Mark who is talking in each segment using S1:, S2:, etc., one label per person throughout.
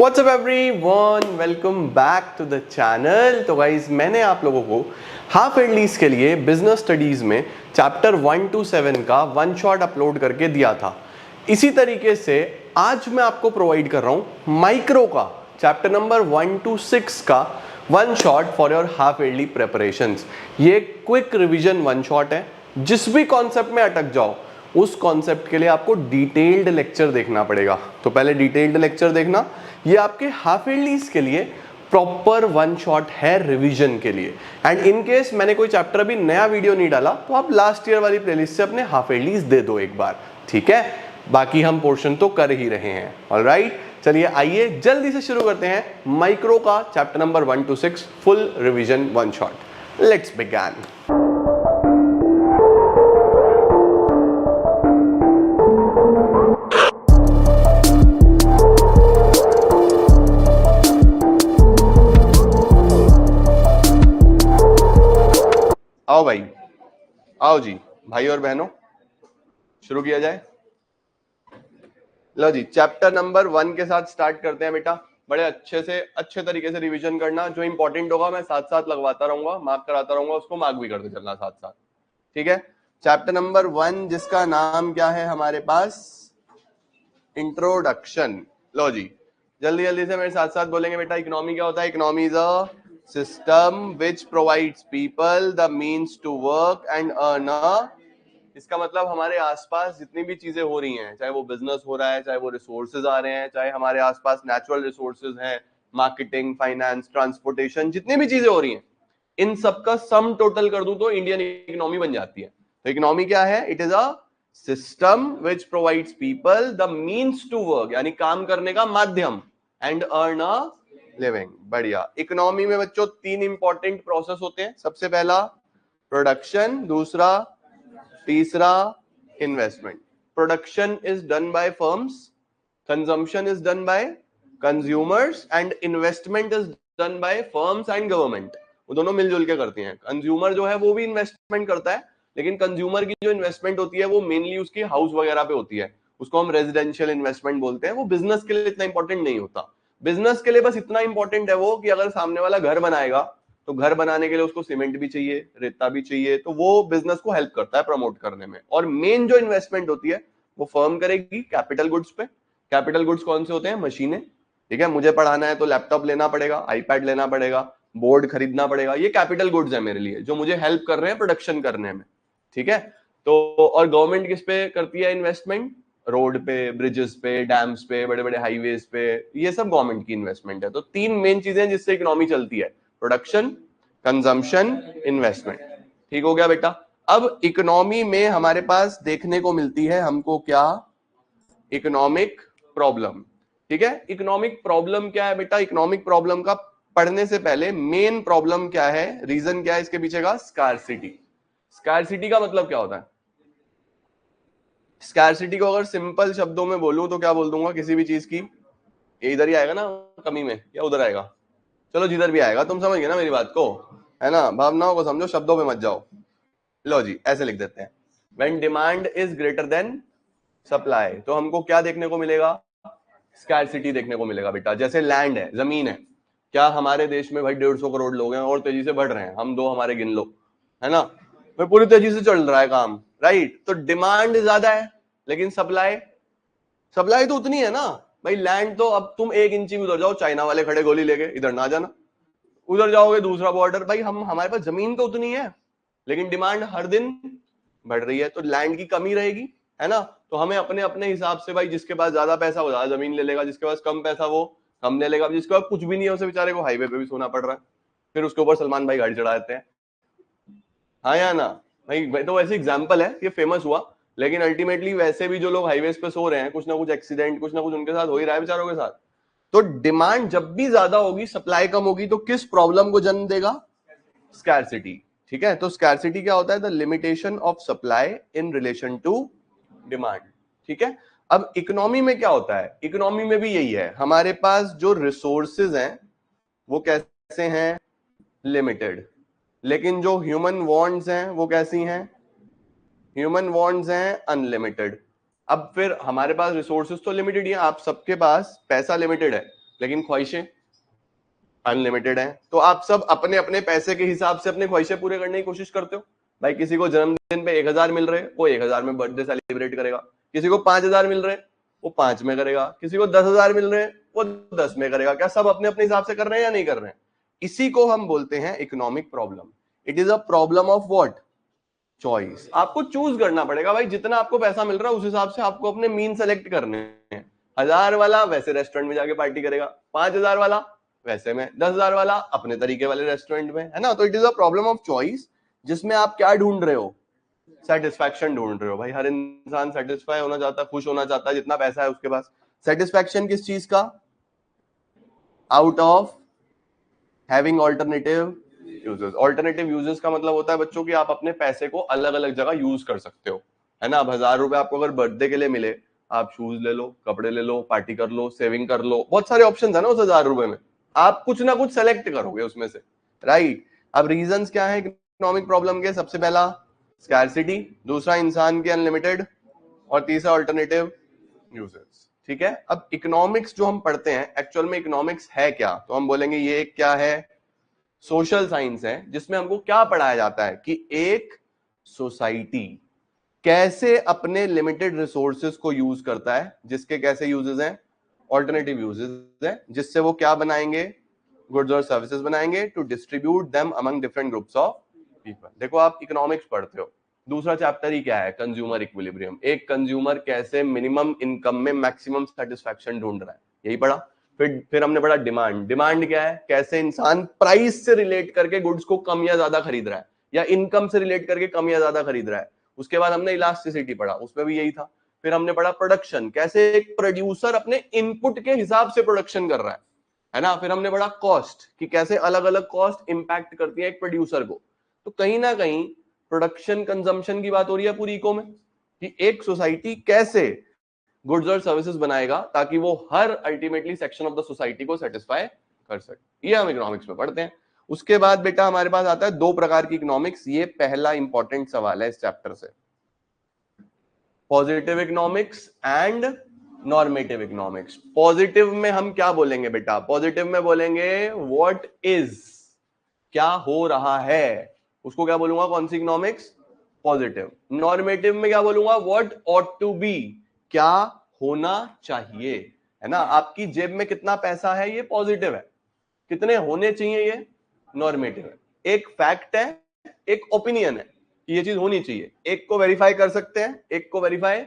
S1: WhatsApp everyone, welcome back to the channel. तो guys मैंने आप लोगों को हाफ एडलीज के लिए बिजनेस स्टडीज में चैप्टर 1 to 7 का वन शॉट अपलोड करके दिया था। इसी तरीके से आज मैं आपको प्रोवाइड कर रहा हूं माइक्रो का चैप्टर नंबर 1 to 6 का one shot for your half yearly preparations. ये क्विक रिवीजन वन शॉट है। जिस भी कॉन्सेप्ट में अटक जाओ उस कॉन्सेप्ट के लिए आपको डिटेल्ड लेक्चर देखना पड़ेगा। तो पहले डिटेल्ड लेक्चर देखना, ये आपके हाफ एडलीज के लिए प्रॉपर वन शॉट है रिवीजन के लिए। एंड इन केस मैंने कोई चैप्टर अभी नया वीडियो नहीं डाला तो आप लास्ट ईयर वाली प्लेलिस्ट से अपने हाफ एडलीज दे दो एक बार, ठीक है। बाकी हम पोर्शन तो कर ही रहे हैं। ऑलराइट, चलिए आइए जल्दी से शुरू करते हैं माइक्रो का chapter number 1 to 6 full revision one shot. Let's begin. आओ भाई, आओ जी भाई और बहनों, शुरू किया जाए। लो जी, चैप्टर नंबर 1 के साथ स्टार्ट करते हैं बेटा। बड़े अच्छे तरीके से रिवीजन करना। जो इंपॉर्टेंट होगा मैं साथ साथ लगवाता रहूंगा, मार्क कराता रहूंगा, उसको मार्क भी करते चलना साथ साथ, ठीक है। चैप्टर नंबर 1 जिसका नाम क्या है हमारे पास, इंट्रोडक्शन। लो जी, जल्दी जल्दी से मेरे साथ साथ बोलेंगे बेटा। इकोनॉमी क्या होता है? Economy is a system which provides people the means to work and earn a. इसका मतलब हमारे आसपास जितनी भी चीजें हो रही हैं, चाहे वो बिजनेस हो रहा है, चाहे वो रिसोर्सेज आ रहे हैं, चाहे हमारे आसपास नेचुरल रिसोर्सेज हैं, मार्केटिंग, फाइनेंस, ट्रांसपोर्टेशन, जितनी भी चीजें हो रही हैं, इन सबका सम टोटल कर दूं तो इंडियन इकोनॉमी बन जाती है। तो इकोनॉमी क्या है? It is a system which provides people the means to work, यानी काम करने का माध्यम, एंड अर्न अ लिविंग। बढ़िया। इकोनॉमी में बच्चों 3 इंपॉर्टेंट प्रोसेस होते हैं। सबसे पहला प्रोडक्शन, दूसरा, तीसरा investment. Production is done by firms, consumption is done by consumers and investment is done by firms and government. वो दोनों मिलजुल के करती हैं। कंज्यूमर जो है वो भी इन्वेस्टमेंट करता है, लेकिन कंज्यूमर की जो इन्वेस्टमेंट होती है वो मेनली उसकी हाउस वगैरह पे होती है। उसको हम रेजिडेंशियल इन्वेस्टमेंट बोलते हैं। वो बिजनेस के लिए इतना इंपॉर्टेंट नहीं होता। बिजनेस के लिए बस इतना इंपॉर्टेंट है वो कि अगर सामने वाला घर बनाएगा तो घर बनाने के लिए उसको सीमेंट भी चाहिए, रेता भी चाहिए, तो वो बिजनेस को हेल्प करता है प्रमोट करने में। और मेन जो इन्वेस्टमेंट होती है वो फर्म करेगी कैपिटल गुड्स पे। कैपिटल गुड्स कौन से होते हैं? मशीनें, ठीक है। मुझे पढ़ाना है तो लैपटॉप लेना पड़ेगा, आईपैड लेना पड़ेगा, बोर्ड खरीदना पड़ेगा। ये कैपिटल गुड्स है मेरे लिए, जो मुझे हेल्प कर रहे हैं प्रोडक्शन करने में, ठीक है। तो और गवर्नमेंट किस पे करती है इन्वेस्टमेंट? रोड पे, ब्रिजेस पे, डैम्स पे, बड़े बड़े हाईवेज पे। ये सब गवर्नमेंट की इन्वेस्टमेंट है। तो 3 मेन चीजें जिससे इकोनॉमी चलती है, प्रोडक्शन, कंजम्पशन, इन्वेस्टमेंट। ठीक हो गया बेटा। अब इकोनॉमी में हमारे पास देखने को मिलती है हमको क्या? इकोनॉमिक प्रॉब्लम, ठीक है। इकोनॉमिक प्रॉब्लम क्या है बेटा? इकोनॉमिक प्रॉब्लम का पढ़ने से पहले मेन प्रॉब्लम क्या है, रीजन क्या है इसके पीछे का? स्कार्सिटी। स्कार्सिटी का मतलब क्या होता है? स्कार्सिटी को अगर सिंपल शब्दों में बोलूं तो क्या बोल दूंगा किसी भी चीज की? ये इधर ही आएगा ना कमी में, या उधर आएगा? चलो जिधर भी आएगा, तुम समझ गए ना मेरी बात को, है ना। भावनाओं को समझो, शब्दों पे मत जाओ। लो जी, ऐसे लिख देते हैं। When demand is greater than supply, तो हमको क्या देखने को मिलेगा? स्कैरसिटी देखने को मिलेगा बेटा। जैसे लैंड है, जमीन है। क्या हमारे देश में भाई 150 करोड़ लोग हैं और तेजी से बढ़ रहे हैं, हम दो हमारे गिन लो, है ना। भाई पूरी तेजी से चल रहा है काम, राइट। तो डिमांड ज्यादा है लेकिन सप्लाई, सप्लाई तो उतनी है ना भाई। लैंड तो अब तुम 1 इंची भी उधर जाओ, चाइना वाले खड़े गोली लेके, इधर ना जाना। उधर जाओगे दूसरा बॉर्डर। भाई हम, हमारे पास जमीन तो उतनी है लेकिन डिमांड हर दिन बढ़ रही है, तो लैंड की कमी रहेगी, है ना। तो हमें अपने अपने हिसाब से, भाई जिसके पास ज्यादा पैसा वो ज्यादा जमीन ले लेगा, जिसके पास कम पैसा वो कम ले लेगा, जिसके पास कुछ भी नहीं है उसे बेचारे को हाईवे पे भी सोना पड़ रहा है, फिर उसके ऊपर सलमान भाई गाड़ी चढ़ा देते हैं, हाँ या ना। भाई तो वैसे एग्जाम्पल है, ये फेमस हुआ, लेकिन अल्टीमेटली वैसे भी जो लोग हाईवेज पे सो रहे हैं, कुछ ना कुछ एक्सीडेंट, कुछ ना कुछ उनके साथ हो ही रहा है बेचारों के साथ। तो डिमांड जब भी ज्यादा होगी, सप्लाई कम होगी, तो किस प्रॉब्लम को जन्म देगा? स्कैरसिटी, ठीक है। तो स्कैरसिटी क्या होता है? The limitation of supply in relation to demand, ठीक है। अब इकोनॉमी में क्या होता है? इकोनॉमी में भी यही है, हमारे पास जो रिसोर्सेज हैं वो कैसे हैं? लिमिटेड। लेकिन जो ह्यूमन वांट्स हैं वो कैसी हैं? ह्यूमन वांट्स हैं अनलिमिटेड। अब फिर हमारे पास रिसोर्सेज तो लिमिटेड ही है, आप सबके पास पैसा लिमिटेड है, लेकिन ख्वाहिशें अनलिमिटेड हैं। तो आप सब अपने अपने पैसे के हिसाब से अपने ख्वाहिशें पूरे करने की कोशिश करते हो। भाई किसी को जन्मदिन पे 1000 मिल रहे, वो 1000 में बर्थडे सेलिब्रेट करेगा। किसी को 5000 मिल रहे, वो 5 में करेगा। किसी को 10,000 मिल रहे, वो 10 में करेगा। क्या सब अपने अपने हिसाब से कर रहे हैं या नहीं कर रहे हैं? इसी को हम बोलते हैं economic problem. It is a problem of what? Choice. आपको चूज करना पड़ेगा भाई, जितना आपको पैसा मिल रहा है उस हिसाब से आपको अपने मीन सेलेक्ट करने हैं। 1000 वाला वैसे रेस्टोरेंट में जाके पार्टी करेगा, 5000 वाला वैसे में, 10,000 वाला अपने तरीके वाले रेस्टोरेंट में, है ना। तो it is a problem of choice, जिसमें आप क्या ढूंढ रहे हो? सेटिस्फैक्शन ढूंढ रहे हो। भाई हर इंसान सेटिस्फाई होना चाहता है, खुश होना चाहता है जितना पैसा है उसके पास। सेटिस्फैक्शन किस चीज का? Out of having alternative uses. Alternative uses का मतलब होता है बच्चों की आप अपने पैसे को अलग अलग जगह यूज कर सकते हो, है ना। अब 1000 रुपए आपको अगर बर्थडे के लिए मिले, आप शूज ले लो, कपड़े ले लो, पार्टी कर लो, सेविंग कर लो, बहुत सारे ऑप्शन है ना उस 1000 रुपए में। आप कुछ ना कुछ सेलेक्ट करोगे उसमें से, राइट। अब रीजंस क्या है इकोनॉमिक प्रॉब्लम के? सबसे पहला स्कैरसिटी, दूसरा इंसान के अनलिमिटेड, और तीसरा अल्टरनेटिव यूजेस। ठीक है। अब इकोनॉमिक्स जो हम पढ़ते हैं, एक्चुअल में इकोनॉमिक्स है क्या? तो हम बोलेंगे ये क्या है? सोशल साइंस है, जिसमें हमको क्या पढ़ाया जाता है कि एक सोसाइटी कैसे अपने लिमिटेड रिसोर्सेज को यूज करता है, जिसके कैसे यूजेस हैं? ऑल्टरनेटिव यूजेस है, जिससे वो क्या बनाएंगे? गुड्स और सर्विसेज बनाएंगे to distribute them among different groups of people. देखो आप इकोनॉमिक्स पढ़ते हो, दूसरा चैप्टर ही क्या है? Consumer equilibrium. एक कंज्यूमर कैसे मिनिमम इनकम में मैक्सिमम सेटिस्फैक्शन ढूंढ रहा है, यही पढ़ा। फिर हमने पढ़ा डिमांड। डिमांड क्या है? कैसे इंसान प्राइस से रिलेट करके गुड्स को कम या ज्यादा खरीद रहा है, या इनकम से रिलेट करके कम या ज्यादा खरीद रहा है। उसके बाद हमने इलास्टिसिटी पढ़ा, उसमें भी यही था। फिर हमने पढ़ा प्रोडक्शन, कैसे एक प्रोड्यूसर अपने इनपुट के हिसाब से प्रोडक्शन कर रहा है ना। फिर हमने पढ़ा कॉस्ट, कि कैसे अलग अलग कॉस्ट इंपैक्ट करती है एक प्रोड्यूसर को। तो कहीं ना कहीं प्रोडक्शन कंजम्पशन की बात हो रही है पूरी इको में, कि एक सोसाइटी कैसे गुड्स और सर्विसेज बनाएगा ताकि वो हर ultimately section of the society को सेटिस्फाई कर सके। ये हम इकोनॉमिक्स में पढ़ते हैं। उसके बाद बेटा हमारे पास आता है दो प्रकार की इकोनॉमिक्स। ये पहला इंपॉर्टेंट सवाल है इस चैप्टर से, positive economics and normative economics. Positive में हम क्या बोलेंगे बेटा? पॉजिटिव में बोलेंगे व्हाट इज, क्या हो रहा है, उसको क्या बोलूंगा? कौन सी इकोनॉमिक्स? पॉजिटिव। नॉर्मेटिव में क्या बोलूंगा? व्हाट ऑट टू बी, क्या होना चाहिए, है ना। आपकी जेब में कितना पैसा है, ये पॉजिटिव है। कितने होने चाहिए, ये नॉर्मेटिव है। एक फैक्ट है, एक ओपिनियन है कि ये चीज होनी चाहिए। एक को वेरीफाई कर सकते हैं, एक को वेरीफाई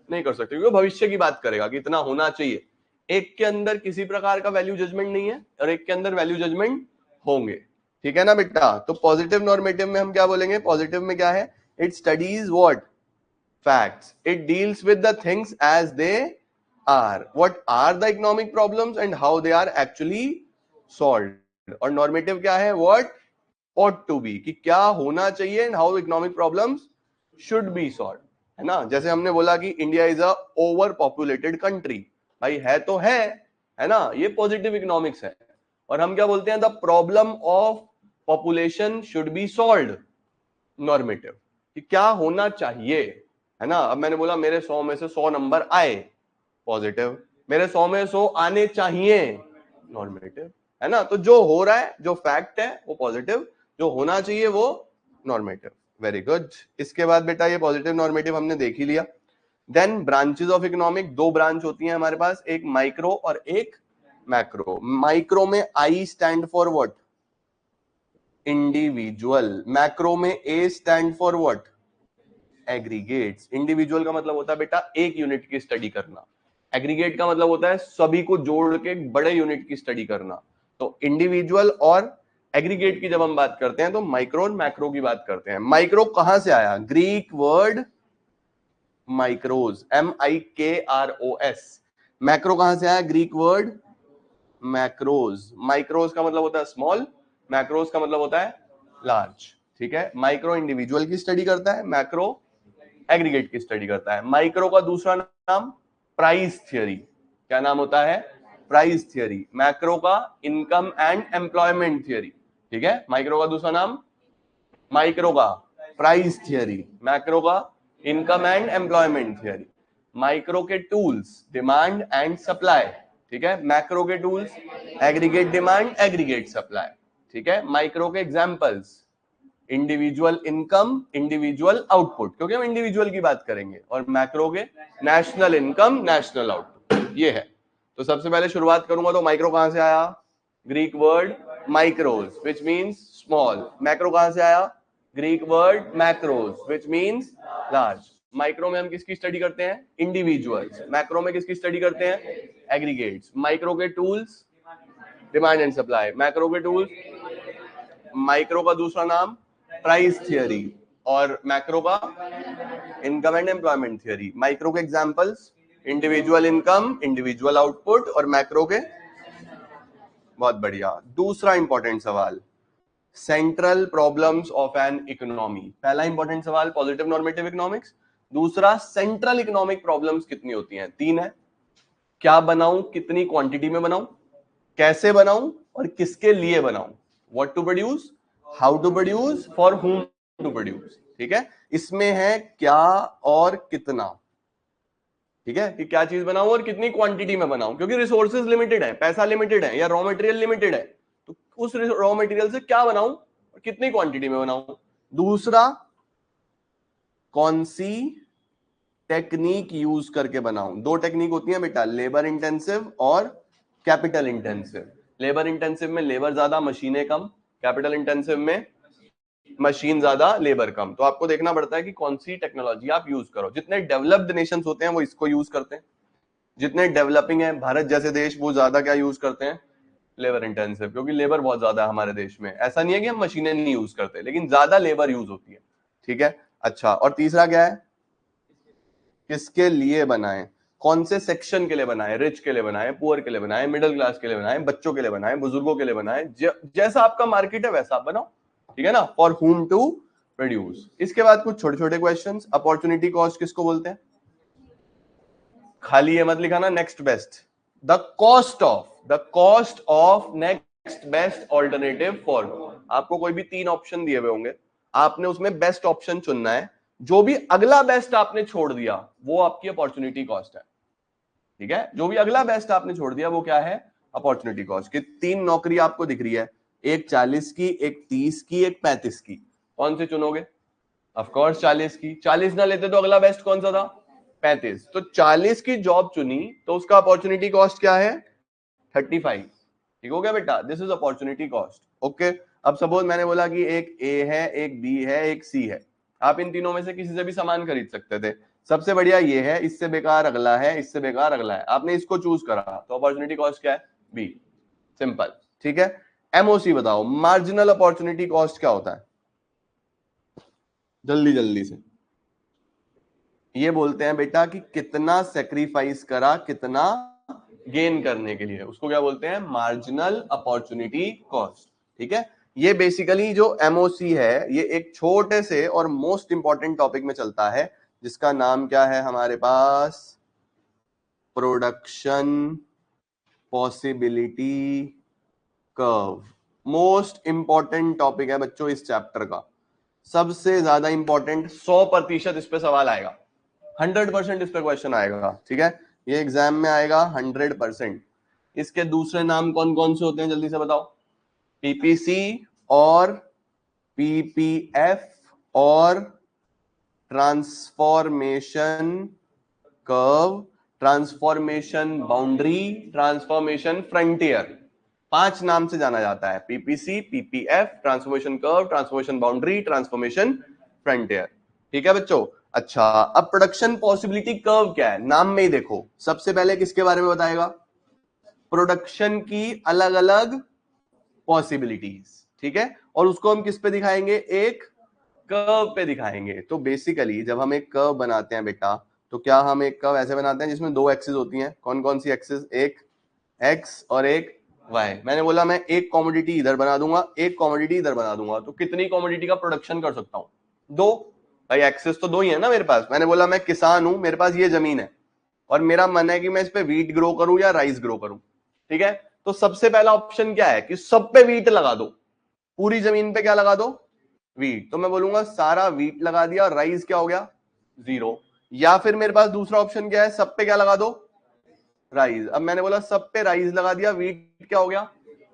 S1: नहीं कर सकते, क्योंकि भविष्य की बात करेगा कि इतना होना चाहिए। एक के अंदर किसी प्रकार का वैल्यू जजमेंट नहीं है, और एक के अंदर वैल्यू जजमेंट होंगे। ठीक है ना बेटा। तो पॉजिटिव नॉर्मेटिव में हम क्या बोलेंगे? पॉजिटिव में क्या है? It studies what? Facts. It deals with the things as they are, what are the economic problems and how they are actually solved. और नॉर्मेटिव क्या है? व्हाट ought to be, कि क्या होना चाहिए and how economic problems should be solve, है ना। जैसे हमने बोला कि India is a over populated country, भाई है तो है ना, ये पॉजिटिव इकोनॉमिक्स है। और हम क्या बोलते हैं? The problem of population should be solved, normative, कि क्या होना चाहिए, है ना। अब मैंने बोला मेरे 100 में से 100 नंबर आए, पॉजिटिव। मेरे 100 में 100 आने चाहिए, नॉर्मेटिव, है ना। तो जो हो रहा है, जो फैक्ट है वो पॉजिटिव, जो होना चाहिए वो नॉर्मेटिव। Very good. इसके बाद बेटा ये पॉजिटिव नॉर्मेटिव हमने देख ही लिया। देन ब्रांचेस ऑफ इकोनॉमिक, दो ब्रांच होती हैं हमारे पास, एक माइक्रो और एक मैक्रो। माइक्रो में I stand for what? Individual. Macro में A stand for what? Aggregates. Individual का मतलब होता है बेटा एक यूनिट की स्टडी करना, एग्रीगेट का मतलब होता है सभी को जोड़ के बड़े यूनिट की स्टडी करना। तो इंडिविजुअल और एग्रीगेट की जब हम बात करते हैं तो माइक्रो और मैक्रो की बात करते हैं। माइक्रो कहां से आया? Greek word माइक्रोज, MIKROS। मैक्रो कहां से आया? Greek word macros. माइक्रोज का मतलब होता है स्मॉल, मैक्रोज का मतलब होता है लार्ज। ठीक है। माइक्रो इंडिविजुअल की स्टडी करता है, मैक्रो एग्रीगेट की स्टडी करता है। माइक्रो का दूसरा नाम प्राइस थियरी। क्या नाम होता है? Price theory. मैक्रो का इनकम एंड एम्प्लॉयमेंट थियरी। ठीक है। माइक्रो का दूसरा नाम, माइक्रो का प्राइस थियरी, मैक्रो का income and employment theory. Micro के टूल्स, डिमांड एंड सप्लाई। ठीक है। मैक्रो के tools, aggregate demand, aggregate supply, ठीक है। माइक्रो के examples, individual income, individual output, क्योंकि हम इंडिविजुअल की बात करेंगे, और मैक्रो के नेशनल इनकम, नेशनल आउटपुट, ये है। तो सबसे पहले शुरुआत करूंगा तो माइक्रो कहां से आया? Greek word माइक्रोज which means small. Macro कहां से आया? Greek word macros which means large. Micro में हम किसकी स्टडी करते हैं? इंडिविजुअल्स। मैक्रो में किसकी स्टडी करते हैं? एग्रीगेट्स। माइक्रो के tools, demand and supply. Macro के टूल्स, माइक्रो का दूसरा नाम प्राइस थियरी, और मैक्रो का income and employment theory. Micro के examples, individual income, individual output, और मैक्रो के, बहुत बढ़िया। दूसरा इंपॉर्टेंट सवाल, central problems of an economy. पहला इंपॉर्टेंट सवाल पॉजिटिव नॉर्मेटिव इकोनॉमिक्स। दूसरा, सेंट्रल इकोनॉमिक प्रॉब्लम्स कितनी होती हैं? 3 है। क्या बनाऊं, कितनी क्वांटिटी में बनाऊं, कैसे बनाऊं, और किसके लिए बनाऊं। What to produce, how to produce, for whom to produce, ठीक है। इसमें है क्या और कितना, ठीक है, कि क्या चीज बनाऊं और कितनी क्वांटिटी में बनाऊं, क्योंकि रिसोर्सेज लिमिटेड है, पैसा लिमिटेड है, या रॉ मटेरियल लिमिटेड है, तो उस रॉ मटेरियल से क्या बनाऊं और कितनी क्वांटिटी में बनाऊं। दूसरा, कौन सी टेक्निक यूज करके बनाऊं। 2 टेक्निक होती है बेटा, लेबर इंटेंसिव और कैपिटल इंटेंसिव। लेबर इंटेंसिव में लेबर ज्यादा, मशीनें कम। कैपिटल इंटेंसिव में मशीन ज्यादा, लेबर कम। तो आपको देखना पड़ता है कि कौन सी टेक्नोलॉजी आप यूज करो। जितने डेवलप्ड नेशंस होते हैं वो इसको यूज करते हैं, जितने डेवलपिंग है भारत जैसे देश, वो ज्यादा क्या यूज करते हैं? लेबर इंटेंसिव, क्योंकि लेबर बहुत ज्यादा है हमारे देश में। ऐसा नहीं है कि हम मशीनें नहीं यूज करते, लेकिन ज्यादा लेबर यूज होती है, ठीक है। अच्छा, और तीसरा क्या है? किसके लिए बनाएं, कौन से सेक्शन के लिए बनाएं, रिच के लिए बनाएं, पुअर के लिए बनाएं, मिडिल क्लास के लिए बनाएं, बच्चों के लिए बनाएं, बुजुर्गों के लिए बनाएं, जैसा आपका मार्केट है वैसा आप बनाओ, ठीक है ना। For whom to produce. इसके बाद कुछ छोटे छोटे क्वेश्चंस। अपॉर्चुनिटी कॉस्ट किसको बोलते हैं? खाली ये मत लिखाना next best, the cost of next best alternative for. आपको कोई भी 3 ऑप्शन दिए हुए होंगे, आपने उसमें बेस्ट ऑप्शन चुनना है। जो भी अगला बेस्ट आपने छोड़ दिया वो आपकी अपॉर्चुनिटी कॉस्ट है, ठीक है। जो भी अगला बेस्ट आपने छोड़ दिया वो क्या है? Opportunity cost. कि 3 नौकरी आपको दिख रही है, एक 40 की, एक 30 की, एक 35 की, कौन से चुनोगे? ऑफ कोर्स 40 की। 40 ना लेते तो अगला बेस्ट कौन सा था? 35। तो 40 की जॉब चुनी तो उसका अपॉर्चुनिटी कॉस्ट क्या है? 35। ठीक हो गया बेटा, this is opportunity cost. Okay. अब सपोज मैंने बोला कि एक ए है, एक बी है, एक सी है। आप इन तीनों में से किसी से भी सामान खरीद सकते थे। सबसे बढ़िया ये है, इससे बेकार अगला है, इससे बेकार अगला है, आपने इसको चूज करा, तो अपॉर्चुनिटी कॉस्ट क्या है? बी। सिंपल, ठीक है। एमओसी बताओ, मार्जिनल अपॉर्चुनिटी कॉस्ट क्या होता है? जल्दी जल्दी से। ये बोलते हैं बेटा कि कितना सेक्रीफाइस करा कितना गेन करने के लिए, उसको क्या बोलते हैं? मार्जिनल अपॉर्चुनिटी कॉस्ट, ठीक है। ये बेसिकली जो एमओसी है, ये एक छोटे से और मोस्ट इंपॉर्टेंट टॉपिक में चलता है, जिसका नाम क्या है हमारे पास? Production possibility curve. Most important topic है बच्चों इस चैप्टर का, सबसे ज्यादा इंपॉर्टेंट। 100% इस पे सवाल आएगा, 100% इस पे क्वेश्चन आएगा, ठीक है। ये एग्जाम में आएगा 100%। इसके दूसरे नाम कौन कौन से होते हैं जल्दी से बताओ? पीपीसी और पीपीएफ और transformation curve, transformation boundary, transformation frontier. 5 नाम से जाना जाता है, PPC, PPF, transformation curve, transformation boundary, transformation frontier, ठीक है बच्चों। अच्छा, अब प्रोडक्शन पॉसिबिलिटी कर्व क्या है? नाम में ही देखो। सबसे पहले किसके बारे में बताएगा? प्रोडक्शन की अलग अलग पॉसिबिलिटीज, ठीक है। और उसको हम किस पे दिखाएंगे? एक कर्व पे दिखाएंगे। तो बेसिकली जब हम एक कर्व बनाते हैं बेटा, तो क्या हम एक कर्व ऐसे बनाते हैं जिसमें 2 एक्सिस होती हैं? कौन कौन सी एक्सिस? एक एक्स और एक वाई। मैंने बोला मैं एक कमोडिटी इधर बना दूंगा, एक कमोडिटी इधर बना दूंगा, तो कितनी कमोडिटी का प्रोडक्शन कर सकता हूं? 2। भाई एक्सेस तो 2 ही है ना मेरे पास। मैंने बोला मैं किसान हूं, मेरे पास ये जमीन है और मेरा मन है कि मैं इस पे वीट ग्रो करूं या राइस ग्रो करूं, ठीक है। तो सबसे पहला ऑप्शन क्या है कि सब पे वीट लगा दो, पूरी जमीन पे क्या लगा दो? वीट। तो मैं बोलूंगा सारा वीट लगा दिया और राइस क्या हो गया? 0। या फिर मेरे पास दूसरा ऑप्शन क्या है? सब पे क्या लगा दो? राइस। अब मैंने बोला सब पे राइस लगा दिया, वीट क्या हो गया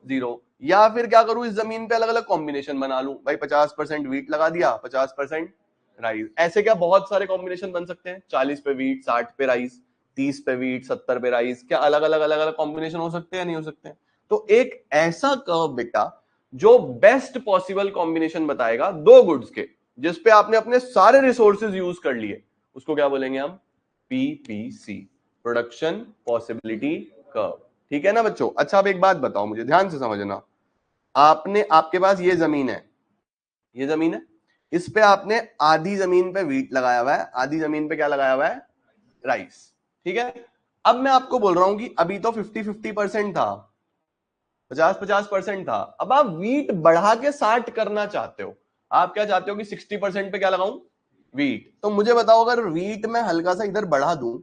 S1: 0। या फिर क्या करूं, इस जमीन पे अलग अलग कॉम्बिनेशन बना लूं भाई, 50% वीट लगा दिया, 50% राइस। ऐसे क्या बहुत सारे कॉम्बिनेशन बन सकते हैं, 40 पे वीट, 60 पे राइस, 30 पे वीट, 70 पे राइस। क्या अलग अलग कॉम्बिनेशन हो सकते हैं, नहीं हो सकते हैं? तो एक ऐसा कर्व बेटा जो बेस्ट पॉसिबल कॉम्बिनेशन बताएगा दो गुड्स के, जिसपे आपने अपने सारे रिसोर्सेज यूज कर लिए, उसको क्या बोलेंगे हम, पीपीसी, प्रोडक्शन पॉसिबिलिटी कर्व। ठीक है ना बच्चों? अच्छा अब एक बात बताओ, मुझे ध्यान से समझना। आपके पास ये जमीन है, ये जमीन है, इस पे आपने आधी जमीन पे वीट लगाया हुआ है, आधी जमीन पे क्या लगाया हुआ है, राइस। ठीक है, अब मैं आपको बोल रहा हूं कि अभी तो 50-50% था, 50-50% था। अब आप वीट बढ़ा के 60 करना चाहते हो, आप क्या चाहते हो कि 60% पे क्या लगाऊं, वीट। तो मुझे बताओ, अगर वीट में हल्का सा इधर बढ़ा दूं,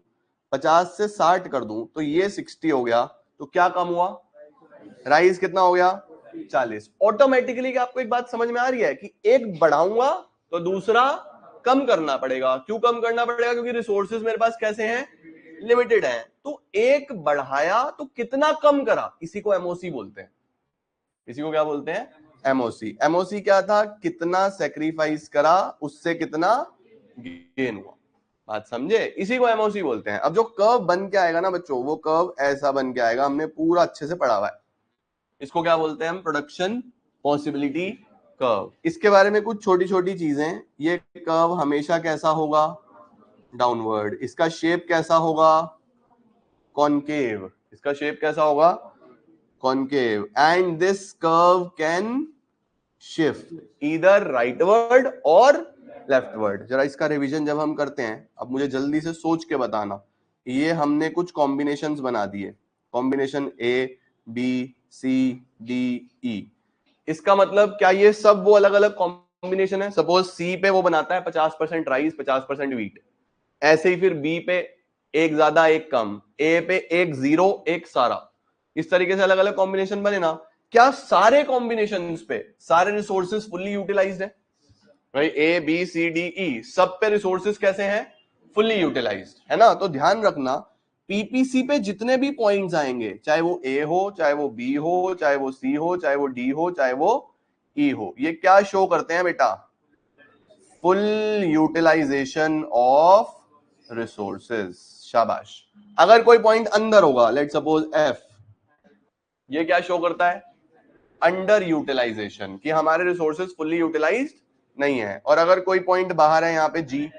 S1: 50 से 60 कर दूं, तो ये 60 हो गया, तो क्या कम हुआ, राइस कितना हो गया 40। ऑटोमेटिकली आपको एक बात समझ में आ रही है कि एक बढ़ाऊंगा तो दूसरा कम करना पड़ेगा। क्यों कम करना पड़ेगा, क्योंकि रिसोर्सेज मेरे पास कैसे हैं, लिमिटेड है। तो एक बढ़ाया तो कितना कम करा, इसी को एमओसी बोलते हैं। इसी को क्या बोलते हैं, एमओसी। एमओसी क्या था, कितना सेक्रीफाइस करा उससे कितना गेन हुआ। बात समझे? इसी को एमओसी बोलते हैं। अब जो कर्व बन के आएगा ना बच्चों, वो कर्व ऐसा बन के आएगा, हमने पूरा अच्छे से पढ़ा हुआ है। इसको क्या बोलते हैं हम, प्रोडक्शन पॉसिबिलिटी कर्व। इसके बारे में कुछ छोटी छोटी चीजें, ये कर्व हमेशा कैसा होगा, डाउनवर्ड। इसका शेप कैसा होगा, कॉनकेव। इसका शेप कैसा होगा, concave. And this curve can shift either rightward और लेफ्टवर्ड। जरा इसका रिवीजन जब हम करते हैं, अब मुझे जल्दी से सोच के बताना। ये हमने कुछ कॉम्बिनेशंस बना दिए, combination A B C D E. इसका मतलब क्या ये सब वो अलग अलग कॉम्बिनेशन है? सपोज सी पे वो बनाता है 50% राइस 50% वीट, ऐसे ही फिर बी पे एक ज्यादा एक कम, ए पे एक जीरो एक सारा, इस तरीके से अलग अलग कॉम्बिनेशन बने ना। क्या सारे कॉम्बिनेशन पे सारे रिसोर्सेज फुल्ली यूटिलाइज्ड है भाई? ए बी सी डी ई सब पे रिसोर्सेज कैसे हैं, फुल्ली यूटिलाइज्ड है ना। तो ध्यान रखना, पीपीसी पे जितने भी पॉइंट्स आएंगे, चाहे वो ए हो, चाहे वो बी हो, चाहे वो सी हो, चाहे वो डी हो, चाहे वो ई हो, ये क्या शो करते हैं बेटा, फुल यूटिलाइजेशन ऑफ रिसोर्सेज। शाबाश। अगर कोई पॉइंट अंदर होगा, लेट सपोज एफ, ये क्या शो करता है, अंडर यूटिलाइजेशन, कि हमारे रिसोर्सेज फुल्ली यूटिलाइज्ड नहीं है। और अगर कोई पॉइंट बाहर है, यहां पे जी,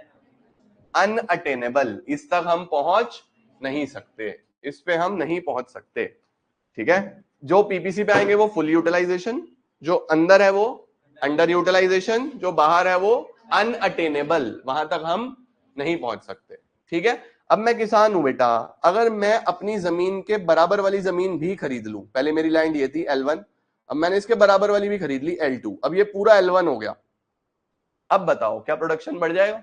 S1: अनअटेनेबल, इस तक हम पहुंच नहीं सकते, इस पे हम नहीं पहुंच सकते। ठीक है, जो पीपीसी पे आएंगे वो फुल यूटिलाइजेशन, जो अंदर है वो अंडर यूटिलाइजेशन, जो बाहर है वो अनअटेनेबल, वहां तक हम नहीं पहुंच सकते। ठीक है, अब मैं किसान हूं बेटा, अगर मैं अपनी जमीन के बराबर वाली जमीन भी खरीद लूं, पहले मेरी लैंड ये थी L1, अब मैंने इसके बराबर वाली भी खरीद ली L2, अब ये पूरा L1 हो गया। अब बताओ क्या प्रोडक्शन बढ़ जाएगा?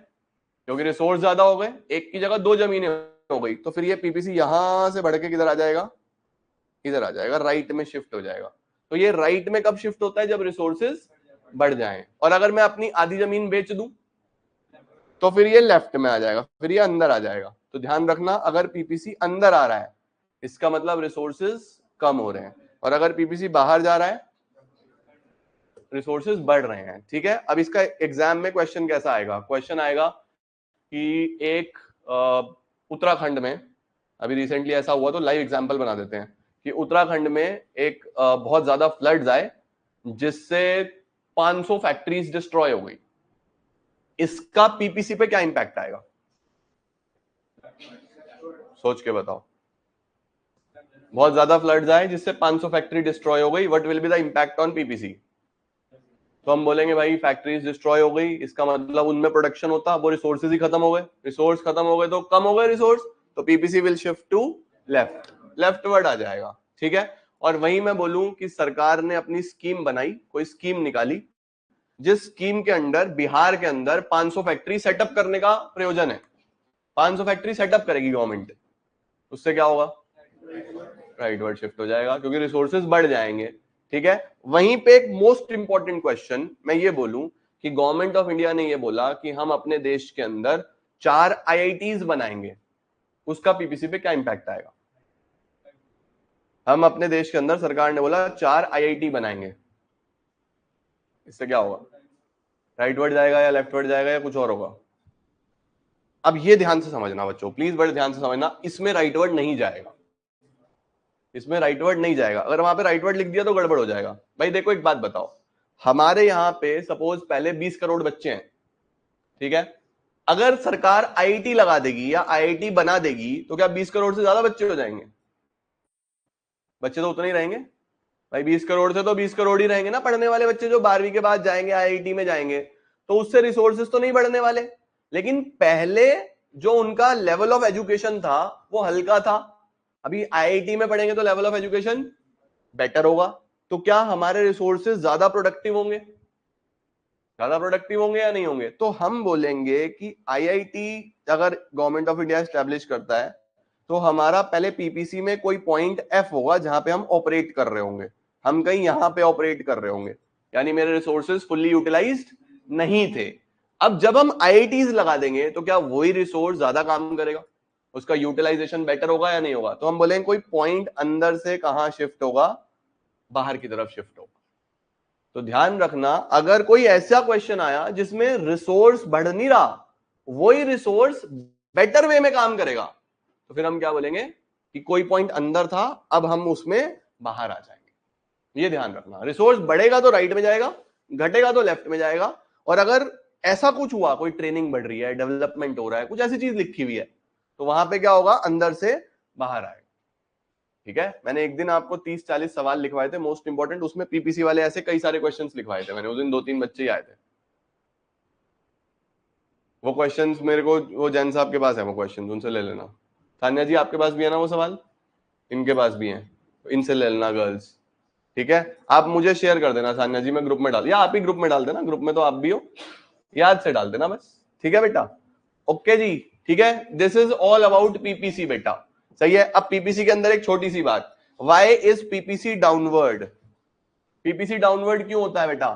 S1: क्योंकि रिसोर्स ज्यादा हो गए, एक की जगह दो जमीनें हो गई, तो फिर ये पीपीसी यहां से बढ़ के किधर आ जाएगा, इधर आ जाएगा, राइट में शिफ्ट हो जाएगा। तो ये राइट में कब शिफ्ट होता है, जब रिसोर्सेज बढ़ जाएं। और अगर मैं अपनी आधी जमीन बेच दूं तो फिर ये लेफ्ट में आ जाएगा, फिर ये अंदर आ जाएगा। तो ध्यान रखना, अगर पीपीसी अंदर आ रहा है इसका मतलब रिसोर्सेज कम हो रहे हैं, और अगर पीपीसी बाहर जा रहा है रिसोर्सेज बढ़ रहे हैं। ठीक है, अब इसका एग्जाम में क्वेश्चन कैसा आएगा, क्वेश्चन आएगा कि एक उत्तराखंड में, अभी रिसेंटली ऐसा हुआ तो लाइव एग्जांपल बना देते हैं, कि उत्तराखंड में एक बहुत ज्यादा फ्लड्स आए जिससे 500 फैक्ट्रीज डिस्ट्रॉय हो गई। इसका पीपीसी पे क्या इंपैक्ट आएगा, सोच के बताओ। बहुत ज्यादा फ्लड्स आए जिससे 500 फैक्ट्री डिस्ट्रॉय हो गई, what will be the impact on PPC? तो हम बोलेंगे भाई फैक्ट्रीज डिस्ट्रॉय हो गई, इसका मतलब उनमें प्रोडक्शन होता, वो रिसोर्सेज ही खत्म हो गए, रिसोर्स खत्म हो गए तो कम हो गए रिसोर्स, तो PPC will shift to left, leftward आ जाएगा। ठीक है, और वहीं मैं बोलूं कि सरकार ने अपनी स्कीम बनाई, कोई स्कीम निकाली, जिस स्कीम के अंडर बिहार के अंदर 500 फैक्ट्री सेटअप करने का प्रयोजन है, 500 फैक्ट्री सेटअप करेगी गवर्नमेंट, उससे क्या होगा, राइटवर्ड शिफ्ट हो जाएगा, क्योंकि रिसोर्सेज बढ़ जाएंगे। ठीक है, वहीं पे एक मोस्ट इंपॉर्टेंट क्वेश्चन मैं ये बोलूं कि गवर्नमेंट ऑफ इंडिया ने ये बोला कि हम अपने देश के अंदर 4 आईआईटीज बनाएंगे, उसका पीपीसी पे क्या इंपैक्ट आएगा? हम अपने देश के अंदर, सरकार ने बोला 4 IIT बनाएंगे, इससे क्या होगा? राइटवर्ड जाएगा या लेफ्टवर्ड जाएगा या कुछ और होगा? अब ये ध्यान से समझना बच्चों, प्लीज बड़े ध्यान से समझना, इसमें राइटवर्ड नहीं जाएगा, इसमें राइटवर्ड नहीं जाएगा। अगर वहां पे राइटवर्ड लिख दिया तो गड़बड़ हो जाएगा। भाई देखो एक बात बताओ, हमारे यहाँ पे सपोज पहले 20 करोड़ बच्चे हैं, ठीक है? अगर सरकार IIT लगा देगी या IIT बना देगी तो क्या 20 करोड़ से ज्यादा बच्चे हो जाएंगे? बच्चे तो उतने ही रहेंगे भाई, 20 करोड़ से तो 20 करोड़ ही रहेंगे ना पढ़ने वाले बच्चे, जो 12वीं के बाद जाएंगे IIT में जाएंगे, तो उससे रिसोर्सेज तो नहीं बढ़ने वाले। लेकिन पहले जो उनका लेवल ऑफ एजुकेशन था वो हल्का था, अभी IIT में पढ़ेंगे तो लेवल ऑफ एजुकेशन बेटर होगा, तो क्या हमारे रिसोर्सेज ज्यादा प्रोडक्टिव होंगे? ज्यादा प्रोडक्टिव होंगे या नहीं होंगे? तो हम बोलेंगे कि IIT अगर गवर्नमेंट ऑफ इंडिया एस्टेब्लिश करता है तो हमारा पहले PPC में कोई पॉइंट F होगा जहां पे हम ऑपरेट कर रहे होंगे, हम कहीं यहां पे ऑपरेट कर रहे होंगे, यानी मेरे रिसोर्सेज फुल्ली यूटिलाइज्ड नहीं थे। अब जब हम IITs लगा देंगे तो क्या वही रिसोर्स ज्यादा काम करेगा, उसका यूटिलाइजेशन बेटर होगा या नहीं होगा? तो हम बोलेंगे कोई पॉइंट अंदर से कहां शिफ्ट होगा, बाहर की तरफ शिफ्ट होगा। तो ध्यान रखना, अगर कोई ऐसा क्वेश्चन आया जिसमें रिसोर्स बढ़ नहीं रहा, वही रिसोर्स बेटर वे में काम करेगा, तो फिर हम क्या बोलेंगे कि कोई पॉइंट अंदर था, अब हम उसमें बाहर आ जाएंगे। ये ध्यान रखना, रिसोर्स बढ़ेगा तो राइट में जाएगा, घटेगा तो लेफ्ट में जाएगा। और अगर ऐसा कुछ हुआ, कोई ट्रेनिंग बढ़ रही है, डेवलपमेंट हो रहा है, कुछ ऐसी चीज लिखी हुई है, तो वहां पे क्या होगा, अंदर से बाहर आएगा। ठीक है, मैंने एक दिन आपको 30-40 सवाल लिखवाए थे मोस्ट इंपॉर्टेंट, उसमें PPC वाले ऐसे कई सारे क्वेश्चंस लिखवाए थे मैंने, उस दिन 2-3 बच्चे ही आए थे। वो क्वेश्चंस मेरे को, वो जैन साहब के पास है वो क्वेश्चंस, उनसे ले लेना। तान्या जी आपके पास भी है ना वो सवाल? इनके पास भी हैं, इनसे ले लेना गर्ल्स। ठीक है, आप मुझे शेयर कर देना सान्या जी, मैं ग्रुप में डाल, या आप ही ग्रुप में डाल देना, ग्रुप में तो आप भी हो, याद से डाल देना बस। ठीक है बेटा, ओके जी, ठीक है। This is all about PPC बेटा, सही है। अब PPC के अंदर एक छोटी सी बात, why is PPC downward? PPC downward क्यों होता है बेटा?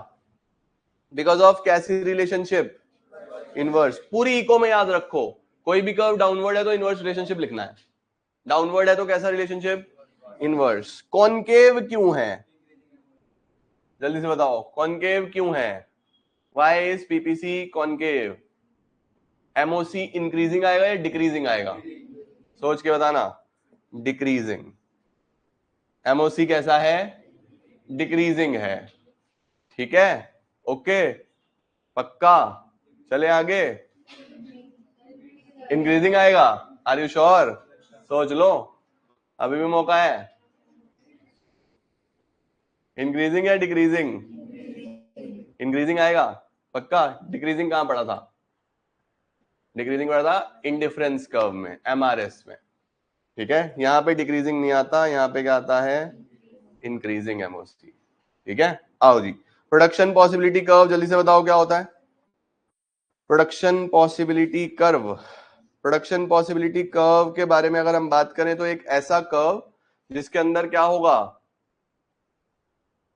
S1: बिकॉज ऑफ कैसी रिलेशनशिप? इनवर्स। पूरी इको में याद रखो, कोई भी कर्व डाउनवर्ड है तो इनवर्स रिलेशनशिप लिखना है, डाउनवर्ड है तो कैसा रिलेशनशिप? इनवर्स। कॉनकेव क्यों है? जल्दी से बताओ, कॉनकेव क्यों है? Why is PPC concave? MOC increasing आएगा या डिक्रीजिंग आएगा? सोच के बताना, डिक्रीजिंग। MOC कैसा है? डिक्रीजिंग है। ठीक है, ओके, पक्का। चले आगे, इंक्रीजिंग आएगा, आर यू श्योर? सोच लो, अभी भी मौका है। इंक्रीजिंग या डिक्रीजिंग? इंक्रीजिंग आएगा पक्का। डिक्रीजिंग कहां पड़ा था? डिक्रीजिंग पड़ा था इंडिफरेंस कर्व में, MRS में। ठीक है, यहां पे डिक्रीजिंग नहीं आता, यहां पे क्या आता है? Increasing MOC। ठीक है, आओ जी, प्रोडक्शन पॉसिबिलिटी कर्व जल्दी से बताओ क्या होता है? Production possibility curve, production possibility curve के बारे में अगर हम बात करें तो एक ऐसा कर्व जिसके अंदर क्या होगा,